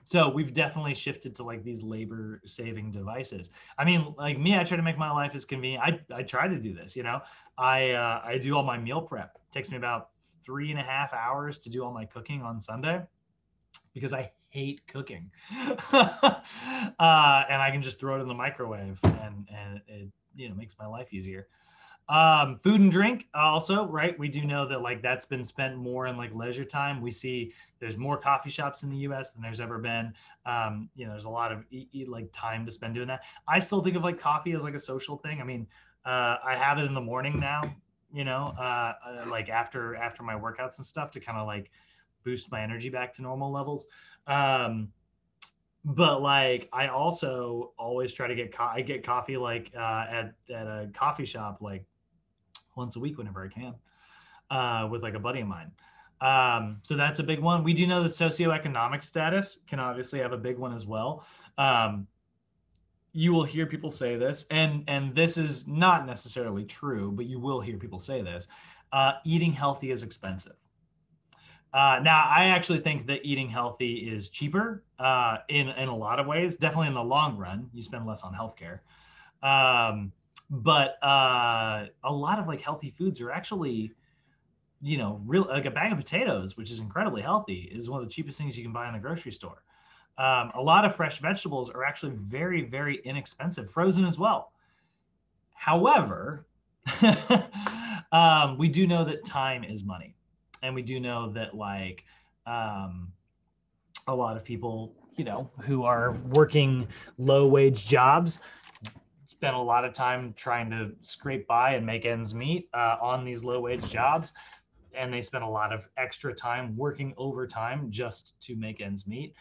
So we've definitely shifted to like these labor saving devices. I mean, like me, I try to make my life as convenient. I try to do this, I do all my meal prep. It takes me about 3.5 hours to do all my cooking on Sunday because I hate cooking. And I can just throw it in the microwave and it, makes my life easier. Food and drink also, right? We do know that like that's been spent more in like leisure time. We see there's more coffee shops in the US than there's ever been. There's a lot of like time to spend doing that. I still think of like coffee as like a social thing. I mean, I have it in the morning now, like after my workouts and stuff to kind of like boost my energy back to normal levels. But like I also always try to get I get coffee like at a coffee shop like once a week whenever I can, with like a buddy of mine. So that's a big one. We do know that socioeconomic status can obviously have a big one as well. You will hear people say this, and this is not necessarily true, but you will hear people say this. Eating healthy is expensive. Now, I actually think that eating healthy is cheaper in a lot of ways. Definitely in the long run, you spend less on healthcare. But a lot of like healthy foods are actually, real like a bag of potatoes, which is incredibly healthy, is one of the cheapest things you can buy in the grocery store. A lot of fresh vegetables are actually very, very inexpensive, frozen as well. However, we do know that time is money. And we do know that like a lot of people, who are working low wage jobs spend a lot of time trying to scrape by and make ends meet on these low wage jobs. And they spend a lot of extra time working overtime just to make ends meet.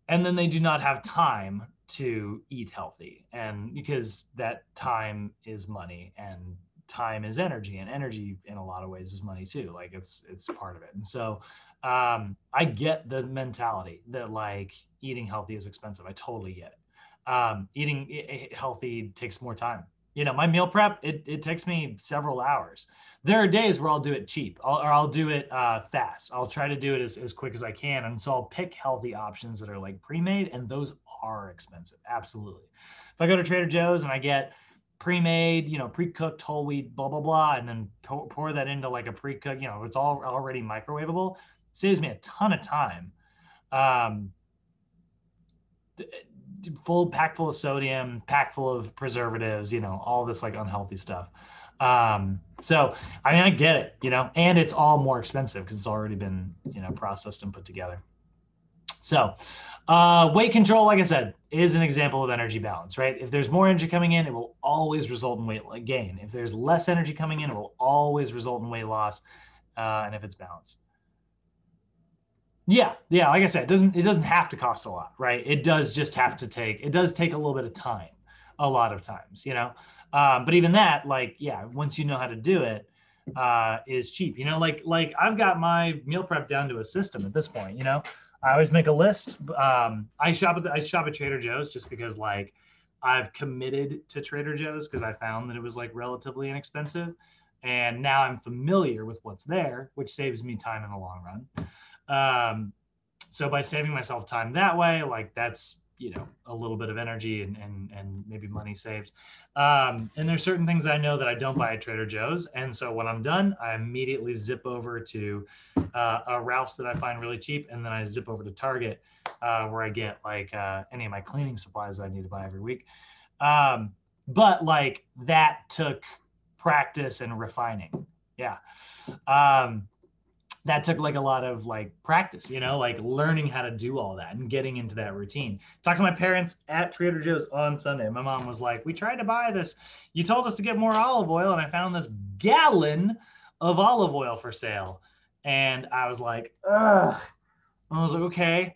And then they do not have time to eat healthy. And because that time is money and time is energy, and energy in a lot of ways is money too. Like it's part of it. And so I get the mentality that like eating healthy is expensive. I totally get it. Eating healthy takes more time. My meal prep, it takes me several hours. There are days where I'll do it cheap, or I'll do it fast. I'll try to do it as quick as I can. And so I'll pick healthy options that are like pre-made, and those are expensive. Absolutely. If I go to Trader Joe's and I get pre-made, pre-cooked whole wheat, blah, blah, blah, and then pour that into like a pre-cooked, it's all already microwavable, saves me a ton of time. Pack full of sodium, pack full of preservatives, all this like unhealthy stuff. So I mean, I get it, and it's all more expensive because it's already been, processed and put together. So weight control, like I said, is an example of energy balance, right? If there's more energy coming in, it will always result in weight gain. If there's less energy coming in, it will always result in weight loss. And if it's balanced. Yeah. Like I said, it doesn't have to cost a lot, right? It does just have to take a little bit of time, a lot of times, but even that, like, yeah, once you know how to do it, is cheap, like I've got my meal prep down to a system at this point, I always make a list. I shop at Trader Joe's just because like I've committed to Trader Joe's because I found that it was like relatively inexpensive. And now I'm familiar with what's there, which saves me time in the long run. So by saving myself time that way, like that's, a little bit of energy and maybe money saved. And there's certain things I know that I don't buy at Trader Joe's. And so when I'm done, I immediately zip over to a Ralph's that I find really cheap. And then I zip over to Target where I get like any of my cleaning supplies that I need to buy every week. But like that took practice and refining. Yeah. That took like a lot of like practice, like learning how to do all that and getting into that routine. Talked to my parents at Trader Joe's on Sunday. My mom was like, we tried to buy this. You told us to get more olive oil, and I found this gallon of olive oil for sale. And I was like, ugh. I was like, okay.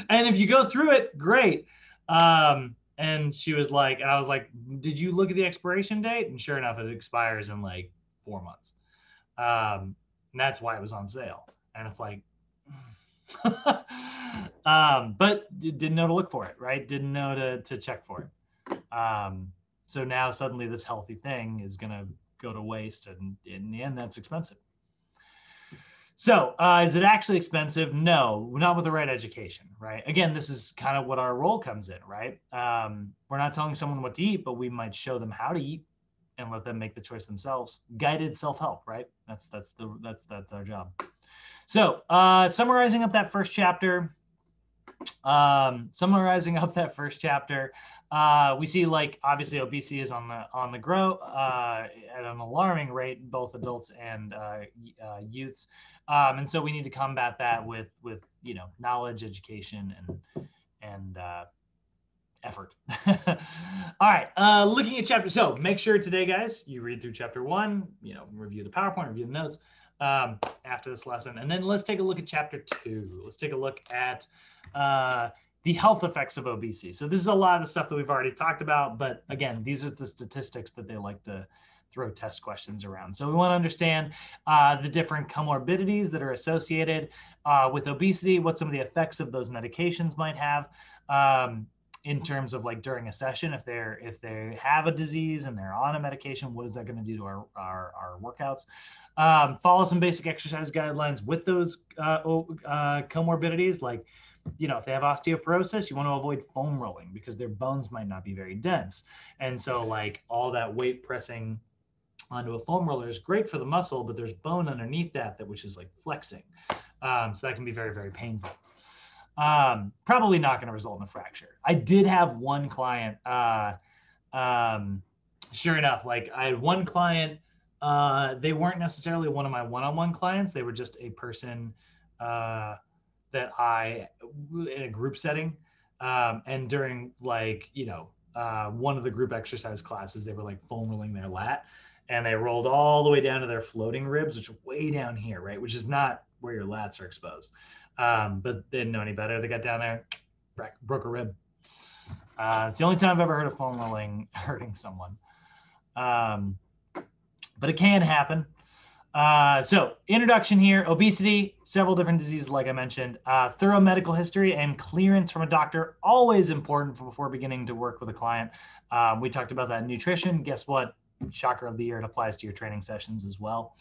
And if you go through it, great. And she was like, and I was like, did you look at the expiration date? And sure enough, it expires in like 4 months. And that's why it was on sale. And it's like, but didn't know to look for it, right? Didn't know to check for it. So now suddenly this healthy thing is going to go to waste. And in the end, that's expensive. So is it actually expensive? No, not with the right education, right? Again, this is kind of what our role comes in, right? We're not telling someone what to eat, but we might show them how to eat and let them make the choice themselves. Guided self-help, right? That's our job. So summarizing up that first chapter, We see like obviously obesity is on the grow at an alarming rate in both adults and youths, and so we need to combat that with knowledge, education, and effort. All right, looking at chapter. So make sure today, guys, you read through chapter 1. Review the PowerPoint, review the notes after this lesson, and then let's take a look at chapter 2. Let's take a look at the health effects of obesity. So this is a lot of the stuff that we've already talked about, but again, these are the statistics that they like to throw test questions around. So we want to understand the different comorbidities that are associated with obesity, what some of the effects of those medications might have in terms of like during a session. If they have a disease and they're on a medication, what is that going to do to our workouts? Follow some basic exercise guidelines with those comorbidities, like if they have osteoporosis, you want to avoid foam rolling because their bones might not be very dense. And so like all that weight pressing onto a foam roller is great for the muscle, but there's bone underneath that which is like flexing. So that can be very, very painful. Probably not going to result in a fracture. I did have one client, sure enough, like I had one client, they weren't necessarily one of my one-on-one clients. They were just a person that I, in a group setting, and during like, one of the group exercise classes, they were like foam rolling their lat, and they rolled all the way down to their floating ribs, which are way down here, right? Which is not where your lats are exposed. But they didn't know any better. They got down there, broke a rib. It's the only time I've ever heard of foam rolling hurting someone. But it can happen. So introduction here, obesity, several different diseases, like I mentioned, thorough medical history and clearance from a doctor, always important before beginning to work with a client. We talked about that nutrition. Guess what? Shocker of the year, it applies to your training sessions as well.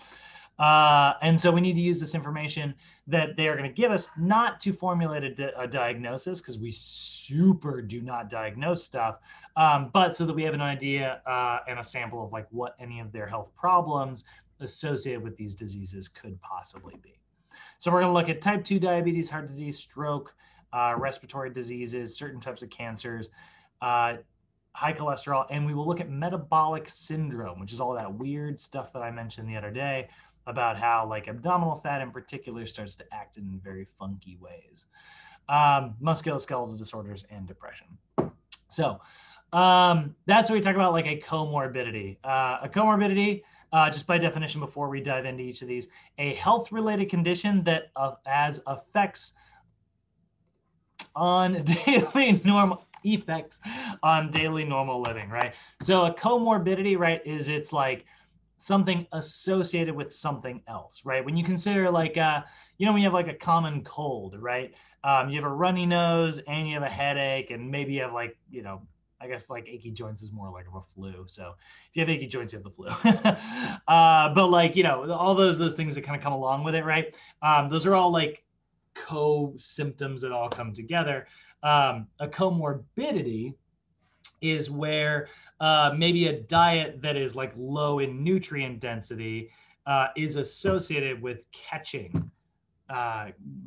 And so we need to use this information that they are going to give us not to formulate a diagnosis, because we super do not diagnose stuff, but so that we have an idea and a sample of like what any of their health problems associated with these diseases could possibly be. So we're going to look at type 2 diabetes, heart disease, stroke, respiratory diseases, certain types of cancers, high cholesterol, and we will look at metabolic syndrome, which is all that weird stuff that I mentioned the other day about how like abdominal fat in particular starts to act in very funky ways. Musculoskeletal disorders and depression. So that's what we talk about, like a comorbidity. A comorbidity, just by definition, before we dive into each of these, a health-related condition that has effects on daily normal living, right? So a comorbidity, right, is it's like something associated with something else, right? When you consider like, when you have like a common cold, right? You have a runny nose and you have a headache, and maybe you have like, I guess like achy joints is more like of a flu. So if you have achy joints, you have the flu. But like, all those things that kind of come along with it, right? Those are all like co-symptoms that all come together. A comorbidity is where maybe a diet that is like low in nutrient density is associated with catching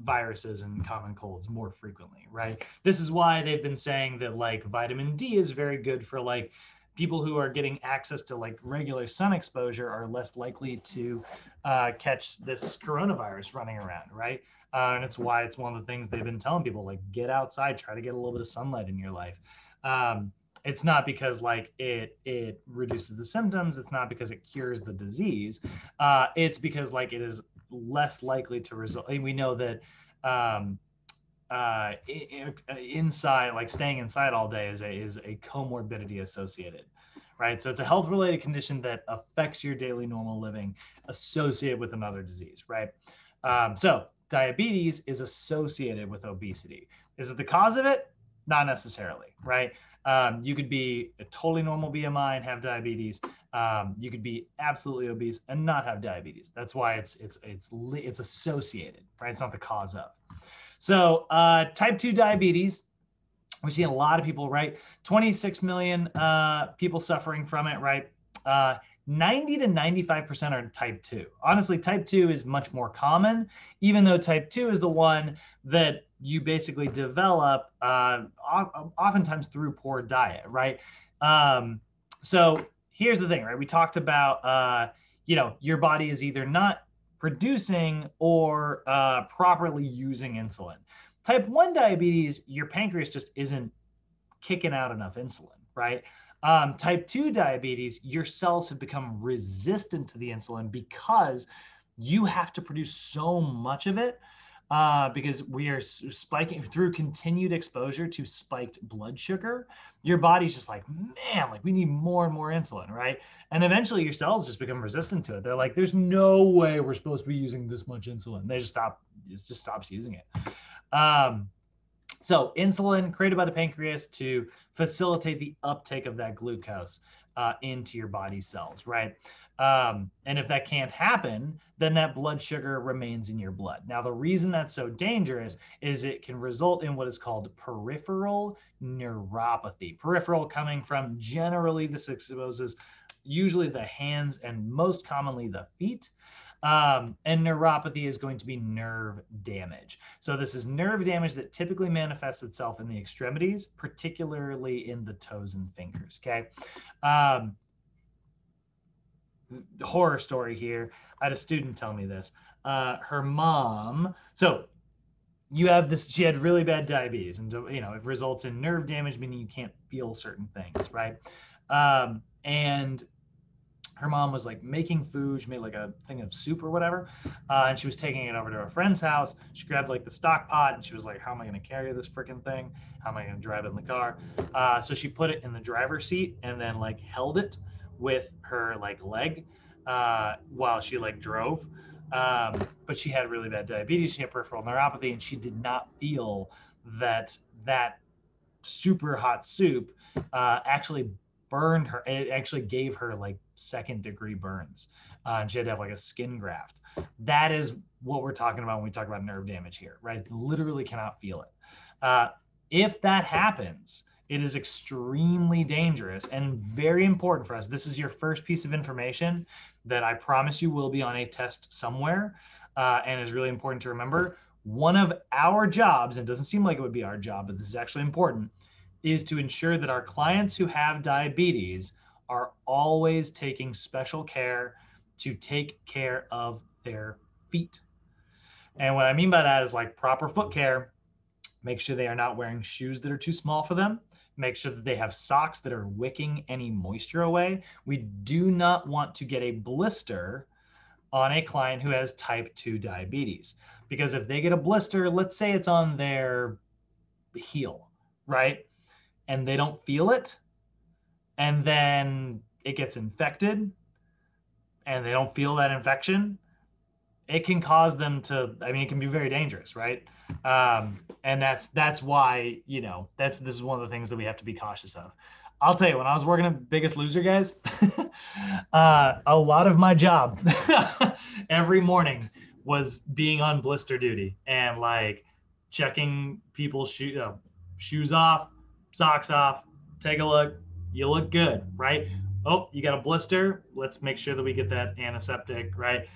viruses and common colds more frequently, right? This is why they've been saying that like vitamin D is very good for like people who are getting access to like regular sun exposure are less likely to catch this coronavirus running around, right? And it's why it's one of the things they've been telling people, like get outside, try to get a little bit of sunlight in your life. It's not because like it reduces the symptoms. It's not because it cures the disease. It's because like it is less likely to result. We know that inside, like staying inside all day is a comorbidity associated, right? So it's a health-related condition that affects your daily normal living associated with another disease, right? So diabetes is associated with obesity. Is it the cause of it? Not necessarily, right? You could be a totally normal BMI and have diabetes. You could be absolutely obese and not have diabetes. That's why it's associated, right? It's not the cause of. So type 2 diabetes, we're seeing a lot of people, right? 26 million people suffering from it, right? 90 to 95% are type 2. Honestly, type 2 is much more common, even though type 2 is the one that you basically develop oftentimes through poor diet, right? So here's the thing, right? We talked about, your body is either not producing or properly using insulin. Type 1 diabetes, your pancreas just isn't kicking out enough insulin, right? Type 2 diabetes, your cells have become resistant to the insulin because you have to produce so much of it because we are spiking through continued exposure to spiked blood sugar. Your body's just like, man, like we need more and more insulin, right? And eventually your cells just become resistant to it. They're like, there's no way we're supposed to be using this much insulin. They just stop, it just stops using it. So insulin created by the pancreas to facilitate the uptake of that glucose into your body cells, right? And if that can't happen, then that blood sugar remains in your blood. Now, the reason that's so dangerous is it can result in what is called peripheral neuropathy. Peripheral coming from generally this exposes usually the hands and most commonly the feet. And neuropathy is going to be nerve damage. So this is nerve damage that typically manifests itself in the extremities, particularly in the toes and fingers, okay? Horror story here. I had a student tell me this. Her mom, so you have this, she had really bad diabetes, and it results in nerve damage, meaning you can't feel certain things, right? And her mom was like making food. She made like a thing of soup or whatever. And she was taking it over to a friend's house. She grabbed like the stock pot and she was like, how am I going to carry this freaking thing? How am I going to drive it in the car? So she put it in the driver's seat and then like held it with her like leg while she like drove. But she had really bad diabetes. She had peripheral neuropathy and she did not feel that super hot soup actually burned her. It actually gave her like 2nd-degree burns. And she had to have like a skin graft. That is what we're talking about when we talk about nerve damage here, right? Literally cannot feel it. If that happens, it is extremely dangerous and very important for us. This is your first piece of information that I promise you will be on a test somewhere and is really important to remember. One of our jobs, and it doesn't seem like it would be our job, but this is actually important, is to ensure that our clients who have diabetes are always taking special care to take care of their feet. And what I mean by that is like proper foot care. Make sure they are not wearing shoes that are too small for them. Make sure that they have socks that are wicking any moisture away. We do not want to get a blister on a client who has type 2 diabetes. Because if they get a blister, let's say it's on their heel, right? And they don't feel it, and then it gets infected, and they don't feel that infection, it can cause them to, it can be very dangerous, right? And that's why, this is one of the things that we have to be cautious of. I'll tell you, when I was working at Biggest Loser, guys, a lot of my job every morning was being on blister duty and like checking people's shoes off, socks off, take a look, you look good, right? Oh, you got a blister, let's make sure that we get that antiseptic, right?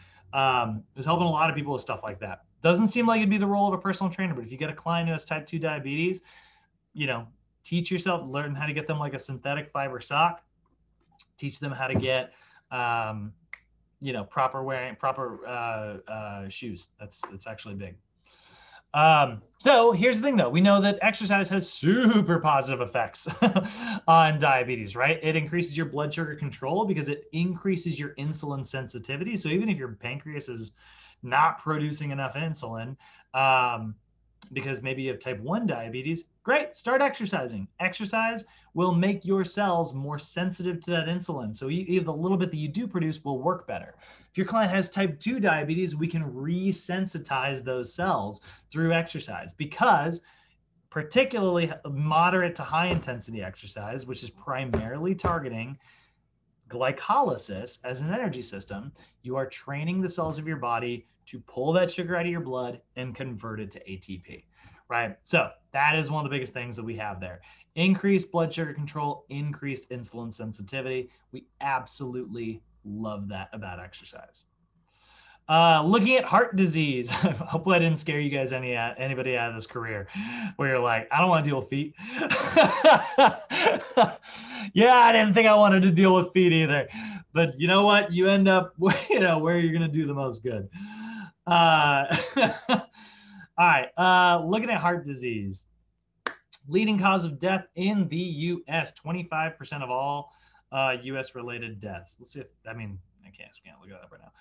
Is helping a lot of people with stuff like that. Doesn't seem like it'd be the role of a personal trainer, but if you get a client who has type 2 diabetes, teach yourself, learn how to get them like a synthetic fiber sock, teach them how to get proper shoes. That's actually big. So here's the thing though, we know that exercise has super positive effects on diabetes, right? It increases your blood sugar control because it increases your insulin sensitivity. So even if your pancreas is not producing enough insulin, because maybe you have type 1 diabetes, great, start exercising. Exercise will make your cells more sensitive to that insulin. So even the little bit that you do produce will work better. If your client has type 2 diabetes, we can resensitize those cells through exercise, because particularly moderate to high intensity exercise, which is primarily targeting glycolysis as an energy system, you are training the cells of your body to pull that sugar out of your blood and convert it to ATP, right? So that is one of the biggest things that we have there. Increased blood sugar control, increased insulin sensitivity. We absolutely love that about exercise. Looking at heart disease. Hopefully I didn't scare you guys anybody out of this career where you're like, I don't want to deal with feet. Yeah, I didn't think I wanted to deal with feet either. But you know what? You end up where you're going to do the most good. All right. Looking at heart disease. Leading cause of death in the U.S. 25% of all U.S. related deaths. Let's see if, I can't look it up right now.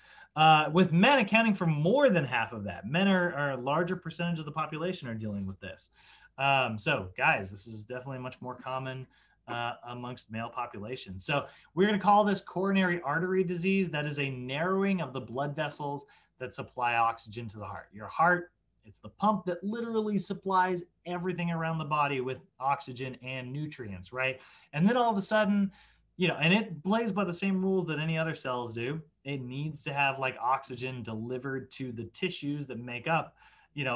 With men accounting for more than half of that. Men are a larger percentage of the population are dealing with this. So guys, this is definitely much more common amongst male population. So we're going to call this coronary artery disease. That is a narrowing of the blood vessels that supply oxygen to the heart. Your heart, it's the pump that literally supplies everything around the body with oxygen and nutrients, right? And then all of a sudden, and it plays by the same rules that any other cells do. It needs to have like oxygen delivered to the tissues that make up,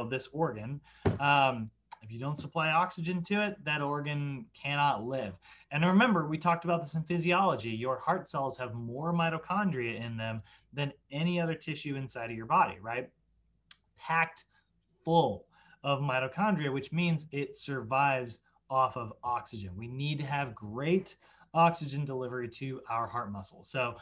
this organ. If you don't supply oxygen to it, that organ cannot live. And remember, we talked about this in physiology. Your heart cells have more mitochondria in them than any other tissue inside of your body, right? Packed full of mitochondria, which means it survives off of oxygen. We need to have great oxygen delivery to our heart muscles. So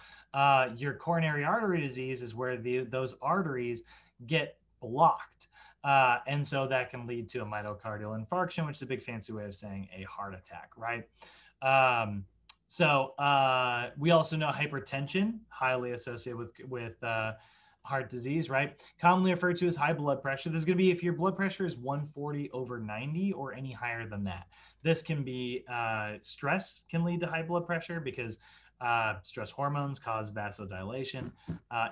your coronary artery disease is where those arteries get blocked. And so that can lead to a myocardial infarction, which is a big fancy way of saying a heart attack, right? We also know hypertension, highly associated with heart disease, right? Commonly referred to as high blood pressure. This is going to be if your blood pressure is 140/90 or any higher than that. This can be stress can lead to high blood pressure because stress hormones cause vasodilation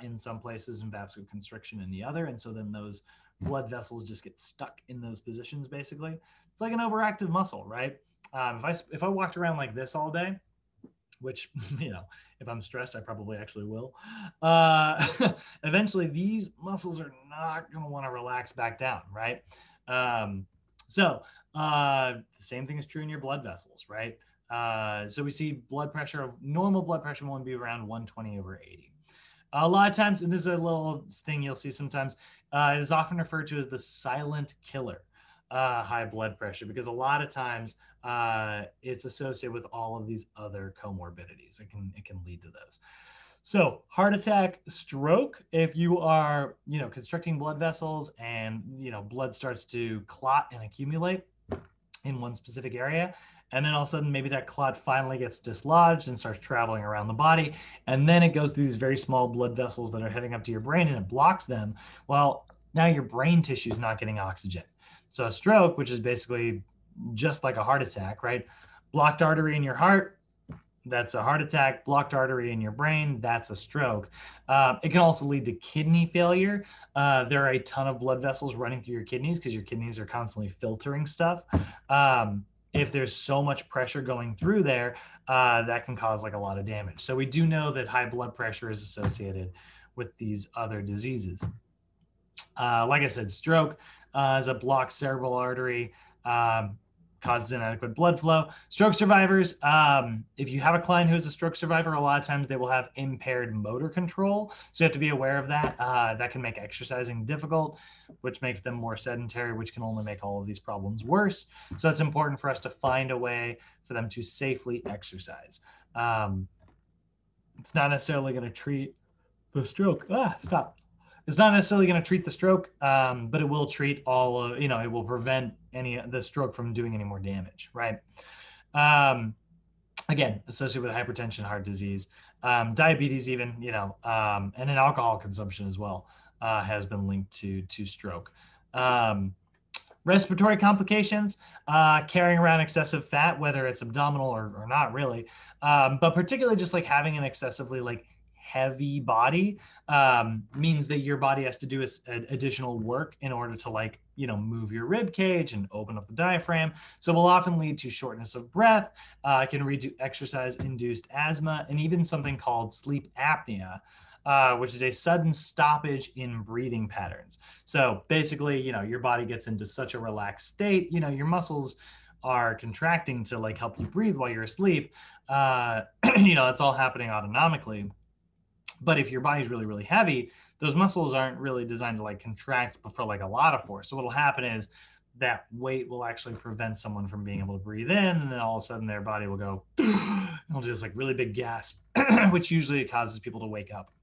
in some places and vasoconstriction in the other. And so then those blood vessels just get stuck in those positions, basically. It's like an overactive muscle, right? If I walked around like this all day, which, if I'm stressed, I probably actually will. Eventually, these muscles are not going to want to relax back down, right? The same thing is true in your blood vessels, right? So we see normal blood pressure will be around 120/80. A lot of times, and this is a little thing you'll see sometimes, it is often referred to as the silent killer. High blood pressure, because a lot of times it's associated with all of these other comorbidities. It can lead to those. So heart attack, stroke, if you are constricting blood vessels and blood starts to clot and accumulate in one specific area, and then all of a sudden maybe that clot finally gets dislodged and starts traveling around the body, and then it goes through these very small blood vessels that are heading up to your brain and it blocks them. Well, now your brain tissue is not getting oxygen. So a stroke, which is basically just like a heart attack, right? Blocked artery in your heart, that's a heart attack. Blocked artery in your brain, that's a stroke. It can also lead to kidney failure. There are a ton of blood vessels running through your kidneys because your kidneys are constantly filtering stuff. If there's so much pressure going through there, that can cause like a lot of damage. So we do know that high blood pressure is associated with these other diseases. Like I said, stroke is a blocked cerebral artery, causes inadequate blood flow. Stroke survivors, if you have a client who is a stroke survivor, a lot of times they will have impaired motor control. So you have to be aware of that. That can make exercising difficult, which makes them more sedentary, which can only make all of these problems worse. So it's important for us to find a way for them to safely exercise. It's not necessarily going to treat the stroke. It's not necessarily going to treat the stroke, but it will treat all of, it will prevent the stroke from doing any more damage, right? Again, associated with hypertension, heart disease, diabetes even, and then alcohol consumption as well has been linked to stroke. Respiratory complications, carrying around excessive fat, whether it's abdominal or not really, but particularly just like having an excessively heavy body means that your body has to do additional work in order to move your rib cage and open up the diaphragm. So it will often lead to shortness of breath. It can lead to exercise-induced asthma and even something called sleep apnea, which is a sudden stoppage in breathing patterns. So basically, your body gets into such a relaxed state, your muscles are contracting to help you breathe while you're asleep. It's all happening autonomically. But if your body's really, really heavy, those muscles aren't really designed to like contract for like a lot of force. So what'll happen is that weight will actually prevent someone from being able to breathe in, and then all of a sudden their body will go, it'll just like really big gasp, which usually causes people to wake up.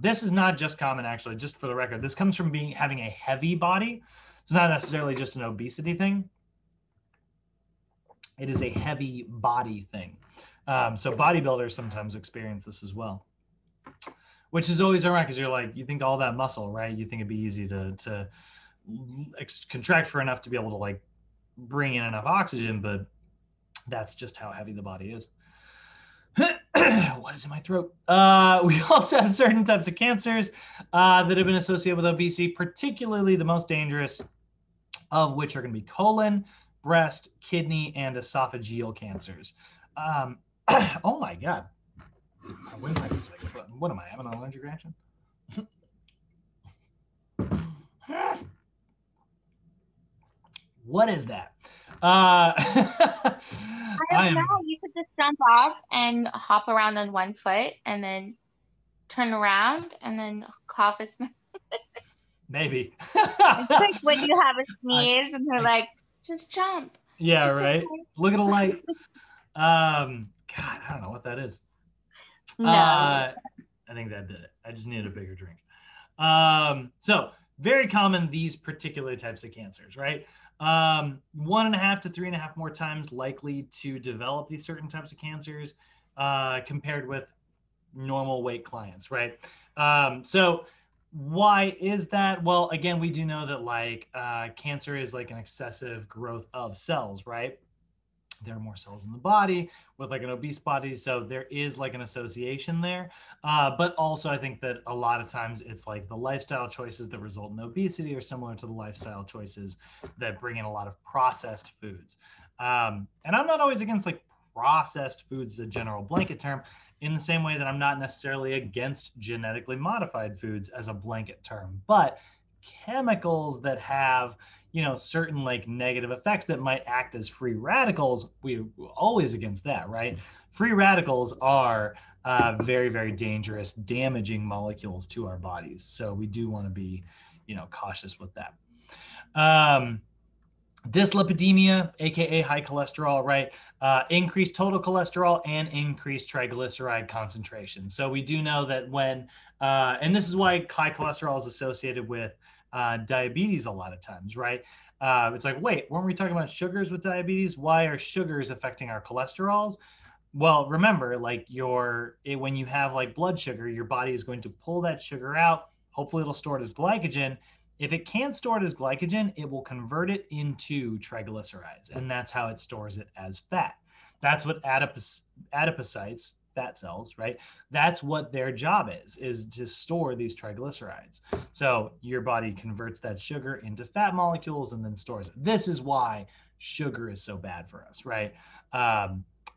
This is not just common, actually, just for the record. This comes from having a heavy body. It's not necessarily just an obesity thing. It is a heavy body thing. So bodybuilders sometimes experience this as well, which is always ironic because you're like, you think all that muscle, right? You think it'd be easy to contract for enough to be able to like bring in enough oxygen, but that's just how heavy the body is. What is in my throat? We also have certain types of cancers that have been associated with obesity, particularly the most dangerous of which are going to be colon, breast, kidney, and esophageal cancers. Oh my God. What am I having an allergic reaction? What is that? I don't know. You could just jump off and hop around on one foot and then turn around and then cough as maybe. It's like when you have a sneeze and they're like, just jump. Yeah, It's right. okay. Look at a light. God, I don't know what that is. No. I think that did it. I just needed a bigger drink. So very common, these particular types of cancers, right? 1.5 to 3.5 more times likely to develop these certain types of cancers compared with normal weight clients, right? So why is that? Well, again, we do know that like cancer is like an excessive growth of cells, right? There are more cells in the body with like an obese body. So there is like an association there. But also I think that a lot of times it's like the lifestyle choices that result in obesity are similar to the lifestyle choices that bring in a lot of processed foods. And I'm not always against like processed foods as a general blanket term, in the same way that I'm not necessarily against genetically modified foods as a blanket term, but chemicals that have certain like negative effects that might act as free radicals, we're always against that, right? Free radicals are very, very dangerous, damaging molecules to our bodies. So we do want to be, cautious with that. Dyslipidemia, aka high cholesterol, right? Increased total cholesterol and increased triglyceride concentration. So we do know that when, and this is why high cholesterol is associated with diabetes a lot of times, right? It's like, wait, weren't we talking about sugars with diabetes? Why are sugars affecting our cholesterols? Well, remember, like when you have like blood sugar, your body is going to pull that sugar out. Hopefully it'll store it as glycogen. If it can't store it as glycogen, it will convert it into triglycerides, and that's how it stores it as fat. That's what adipocytes, fat cells, right? That's what their job is to store these triglycerides. So your body converts that sugar into fat molecules and then stores it. This is why sugar is so bad for us, right?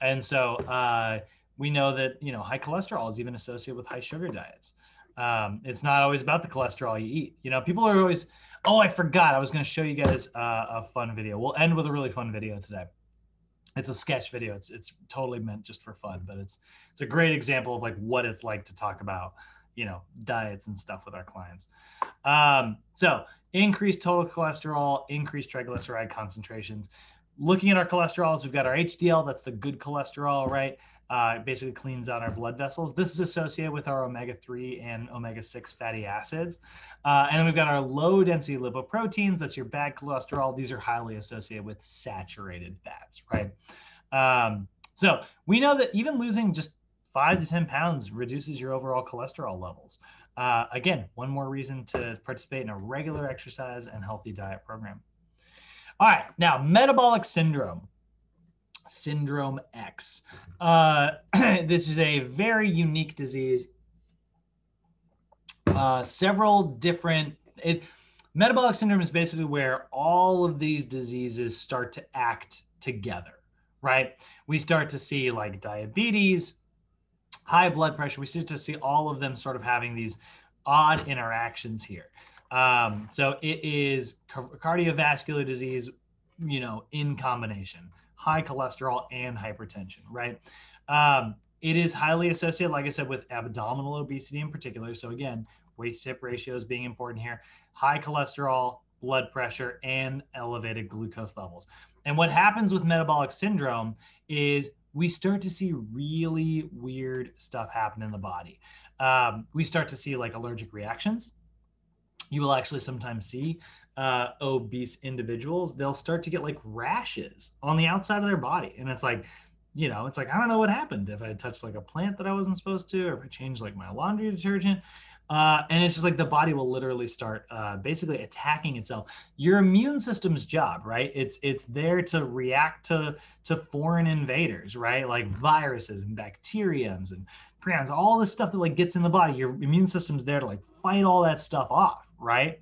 And so we know that, high cholesterol is even associated with high sugar diets. It's not always about the cholesterol you eat. People are always, oh, I forgot. I was going to show you guys a fun video. We'll end with a really fun video today. It's a sketch video. It's totally meant just for fun, but it's a great example of like what it's like to talk about, diets and stuff with our clients. So increased total cholesterol, increased triglyceride concentrations. Looking at our cholesterols, we've got our HDL, that's the good cholesterol, right? It basically cleans out our blood vessels. This is associated with our omega-3 and omega-6 fatty acids. And then we've got our low density lipoproteins, that's your bad cholesterol. These are highly associated with saturated fats, right? So we know that even losing just 5 to 10 pounds reduces your overall cholesterol levels. Again, one more reason to participate in a regular exercise and healthy diet program. All right, now metabolic syndrome. Syndrome X. This is a very unique disease. Several different, metabolic syndrome is basically where all of these diseases start to act together, right? We start to see like diabetes, high blood pressure. We start to see all of them sort of having these odd interactions here. So it is cardiovascular disease, in combination. High cholesterol and hypertension, right? It is highly associated, like I said, with abdominal obesity in particular. So again, waist to hip ratios being important here, high cholesterol, blood pressure, and elevated glucose levels. And what happens with metabolic syndrome is we start to see really weird stuff happen in the body. We start to see like allergic reactions. You will actually sometimes see obese individuals, they'll start to get like rashes on the outside of their body. And it's like, it's like, I don't know what happened. If I touched like a plant that I wasn't supposed to, or if I changed like my laundry detergent. And it's just like the body will literally start basically attacking itself. Your immune system's job, right? It's there to react to foreign invaders, right? Like viruses and bacteriums and prions, all this stuff that like gets in the body. Your immune system's there to like fight all that stuff off, right?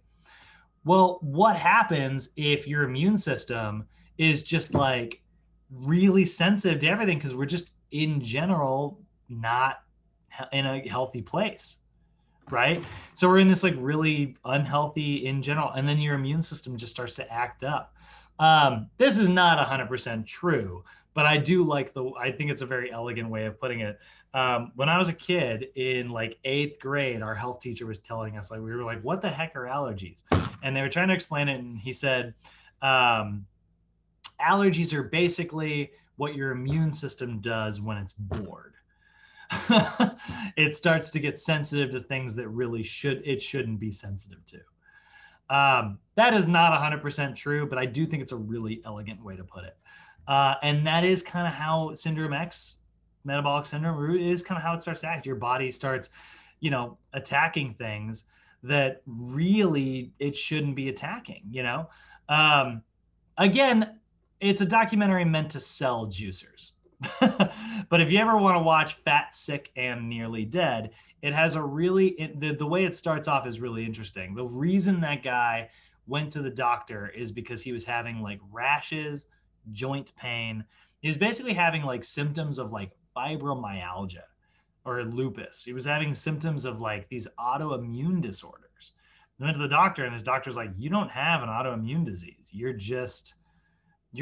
Well, what happens if your immune system is just like really sensitive to everything because we're just in general not in a healthy place, right? So we're in this like really unhealthy in general, and then your immune system just starts to act up. This is not 100% true, but I do like I think it's a very elegant way of putting it. When I was a kid in like 8th grade, our health teacher was telling us, like, we were like, what the heck are allergies? And they were trying to explain it. And he said, allergies are basically what your immune system does when it's bored. It starts to get sensitive to things that really shouldn't be sensitive to. That is not 100% true, but I do think it's a really elegant way to put it. And that is kind of how Syndrome X, metabolic syndrome, is kind of how it starts to act. Your body starts, attacking things that really it shouldn't be attacking, Again, it's a documentary meant to sell juicers. But if you ever want to watch Fat, Sick, and Nearly Dead, it has a really, the way it starts off is really interesting. The reason that guy went to the doctor is because he was having like rashes, joint pain. He was basically having like symptoms of like fibromyalgia or lupus. He was having symptoms of like these autoimmune disorders. He went to the doctor and his doctor's like, you don't have an autoimmune disease. Your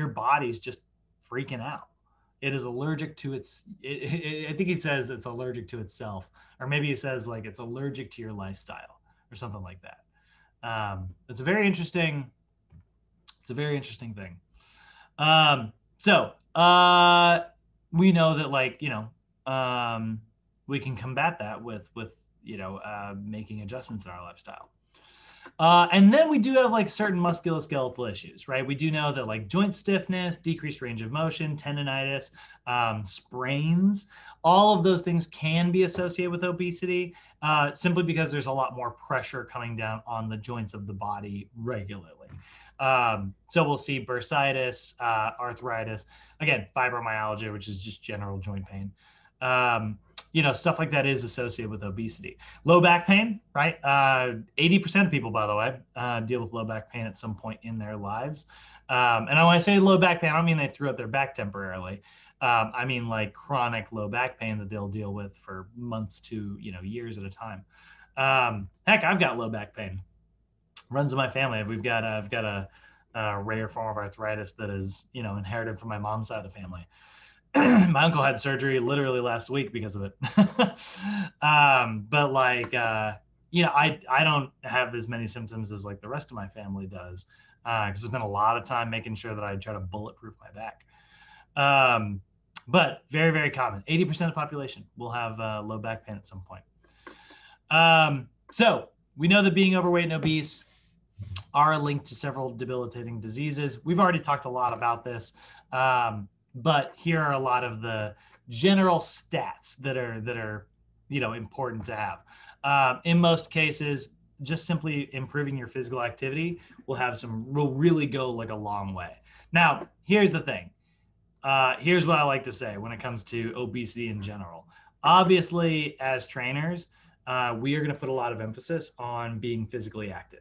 body's just freaking out. It is allergic to I think he says it's allergic to itself, or maybe he says like it's allergic to your lifestyle or something like that. It's a very interesting thing. So we know that like, we can combat that with making adjustments in our lifestyle. And then we do have like certain musculoskeletal issues, right? We do know that like joint stiffness, decreased range of motion, tendonitis, sprains, all of those things can be associated with obesity, simply because there's a lot more pressure coming down on the joints of the body regularly. So we'll see bursitis, arthritis, again, fibromyalgia, which is just general joint pain. Stuff like that is associated with obesity. Low back pain, right? 80% of people, by the way, deal with low back pain at some point in their lives. And when I say low back pain, I don't mean they threw out their back temporarily. I mean like chronic low back pain that they'll deal with for months to, years at a time. Heck, I've got low back pain. Runs in my family. I've got a rare form of arthritis that is, inherited from my mom's side of the family. My uncle had surgery literally last week because of it. But like, I don't have as many symptoms as like the rest of my family does, because there's been a lot of time making sure that I try to bulletproof my back. But very, very common. 80% of the population will have low back pain at some point. So we know that being overweight and obese are linked to several debilitating diseases. We've already talked a lot about this. But here are a lot of the general stats that are important to have. In most cases, just simply improving your physical activity will really go like a long way. Now, here's the thing. Here's what I like to say when it comes to obesity in general. Obviously, as trainers, we are going to put a lot of emphasis on being physically active.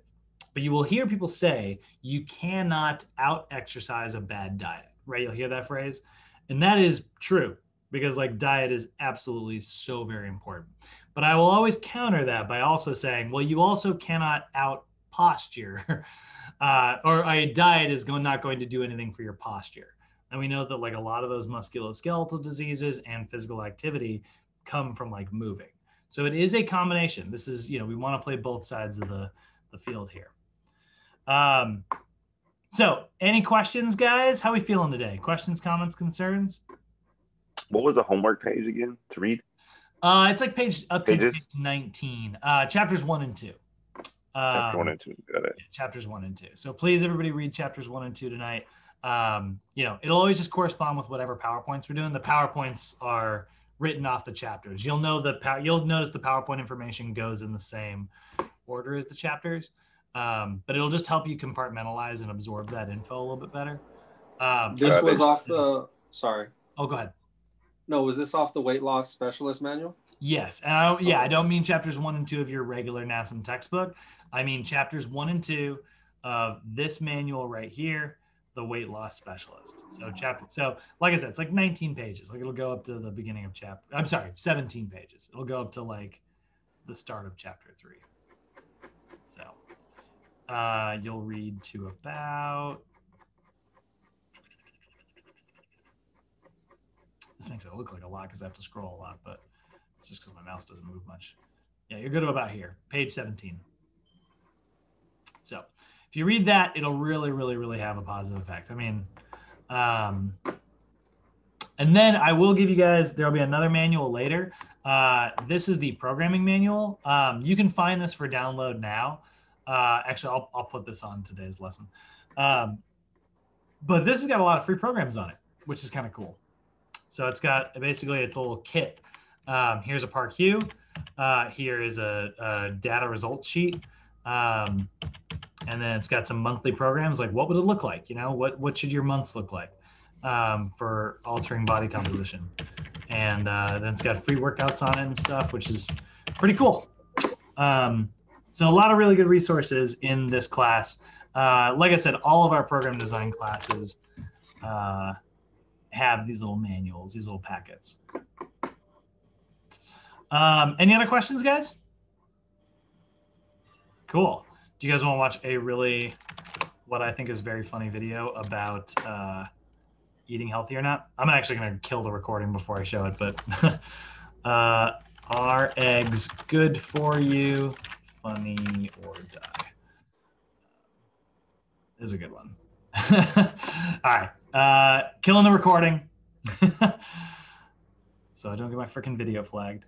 But you will hear people say you cannot out-exercise a bad diet. Right? You'll hear that phrase. And that is true because like diet is absolutely so very important. But I will always counter that by also saying, well, you also cannot out posture or a diet is not going to do anything for your posture. And we know that like a lot of those musculoskeletal diseases and physical activity come from like moving. So it is a combination. This is, we want to play both sides of the field here. So any questions, guys? How are we feeling today? Questions, comments, concerns? What was the homework page again to read? It's like page 19, chapters 1 and 2. Chapter 1 and 2. Got it. Yeah, chapters 1 and 2. So please, everybody, read chapters 1 and 2 tonight. It'll always just correspond with whatever PowerPoints we're doing. The PowerPoints are written off the chapters. You'll notice the PowerPoint information goes in the same order as the chapters, but it'll just help you compartmentalize and absorb that info a little bit better. This was off the. Sorry. Oh, go ahead. No, was this off the weight loss specialist manual? Yes, and I don't mean chapters 1 and 2 of your regular NASM textbook. I mean chapters 1 and 2 of this manual right here, the weight loss specialist. So like I said, it's like 19 pages. Like it'll go up to the beginning of 17 pages. It'll go up to like the start of chapter 3. So you'll read to about. This makes it look like a lot because I have to scroll a lot, but it's just because my mouse doesn't move much. Yeah, you're good to about here, page 17. So if you read that, it'll really, really, really have a positive effect. I mean, and then I will give you guys, there'll be another manual later. This is the programming manual. You can find this for download now. Actually, I'll put this on today's lesson. But this has got a lot of free programs on it, which is kind of cool. So it's got, basically, it's a little kit. Here's a PAR-Q. Here is a data results sheet. And then it's got some monthly programs, like what would it look like? What should your months look like for altering body composition? And then it's got free workouts on it and stuff, which is pretty cool. So a lot of really good resources in this class. Like I said, all of our program design classes have these little manuals, these little packets. Any other questions, guys? Cool. Do you guys want to watch a really, what I think is very funny video about eating healthy or not? I'm actually going to kill the recording before I show it, but are eggs good for you? Funny or die? This is a good one. All right. Killing the recording. So I don't get my freaking video flagged.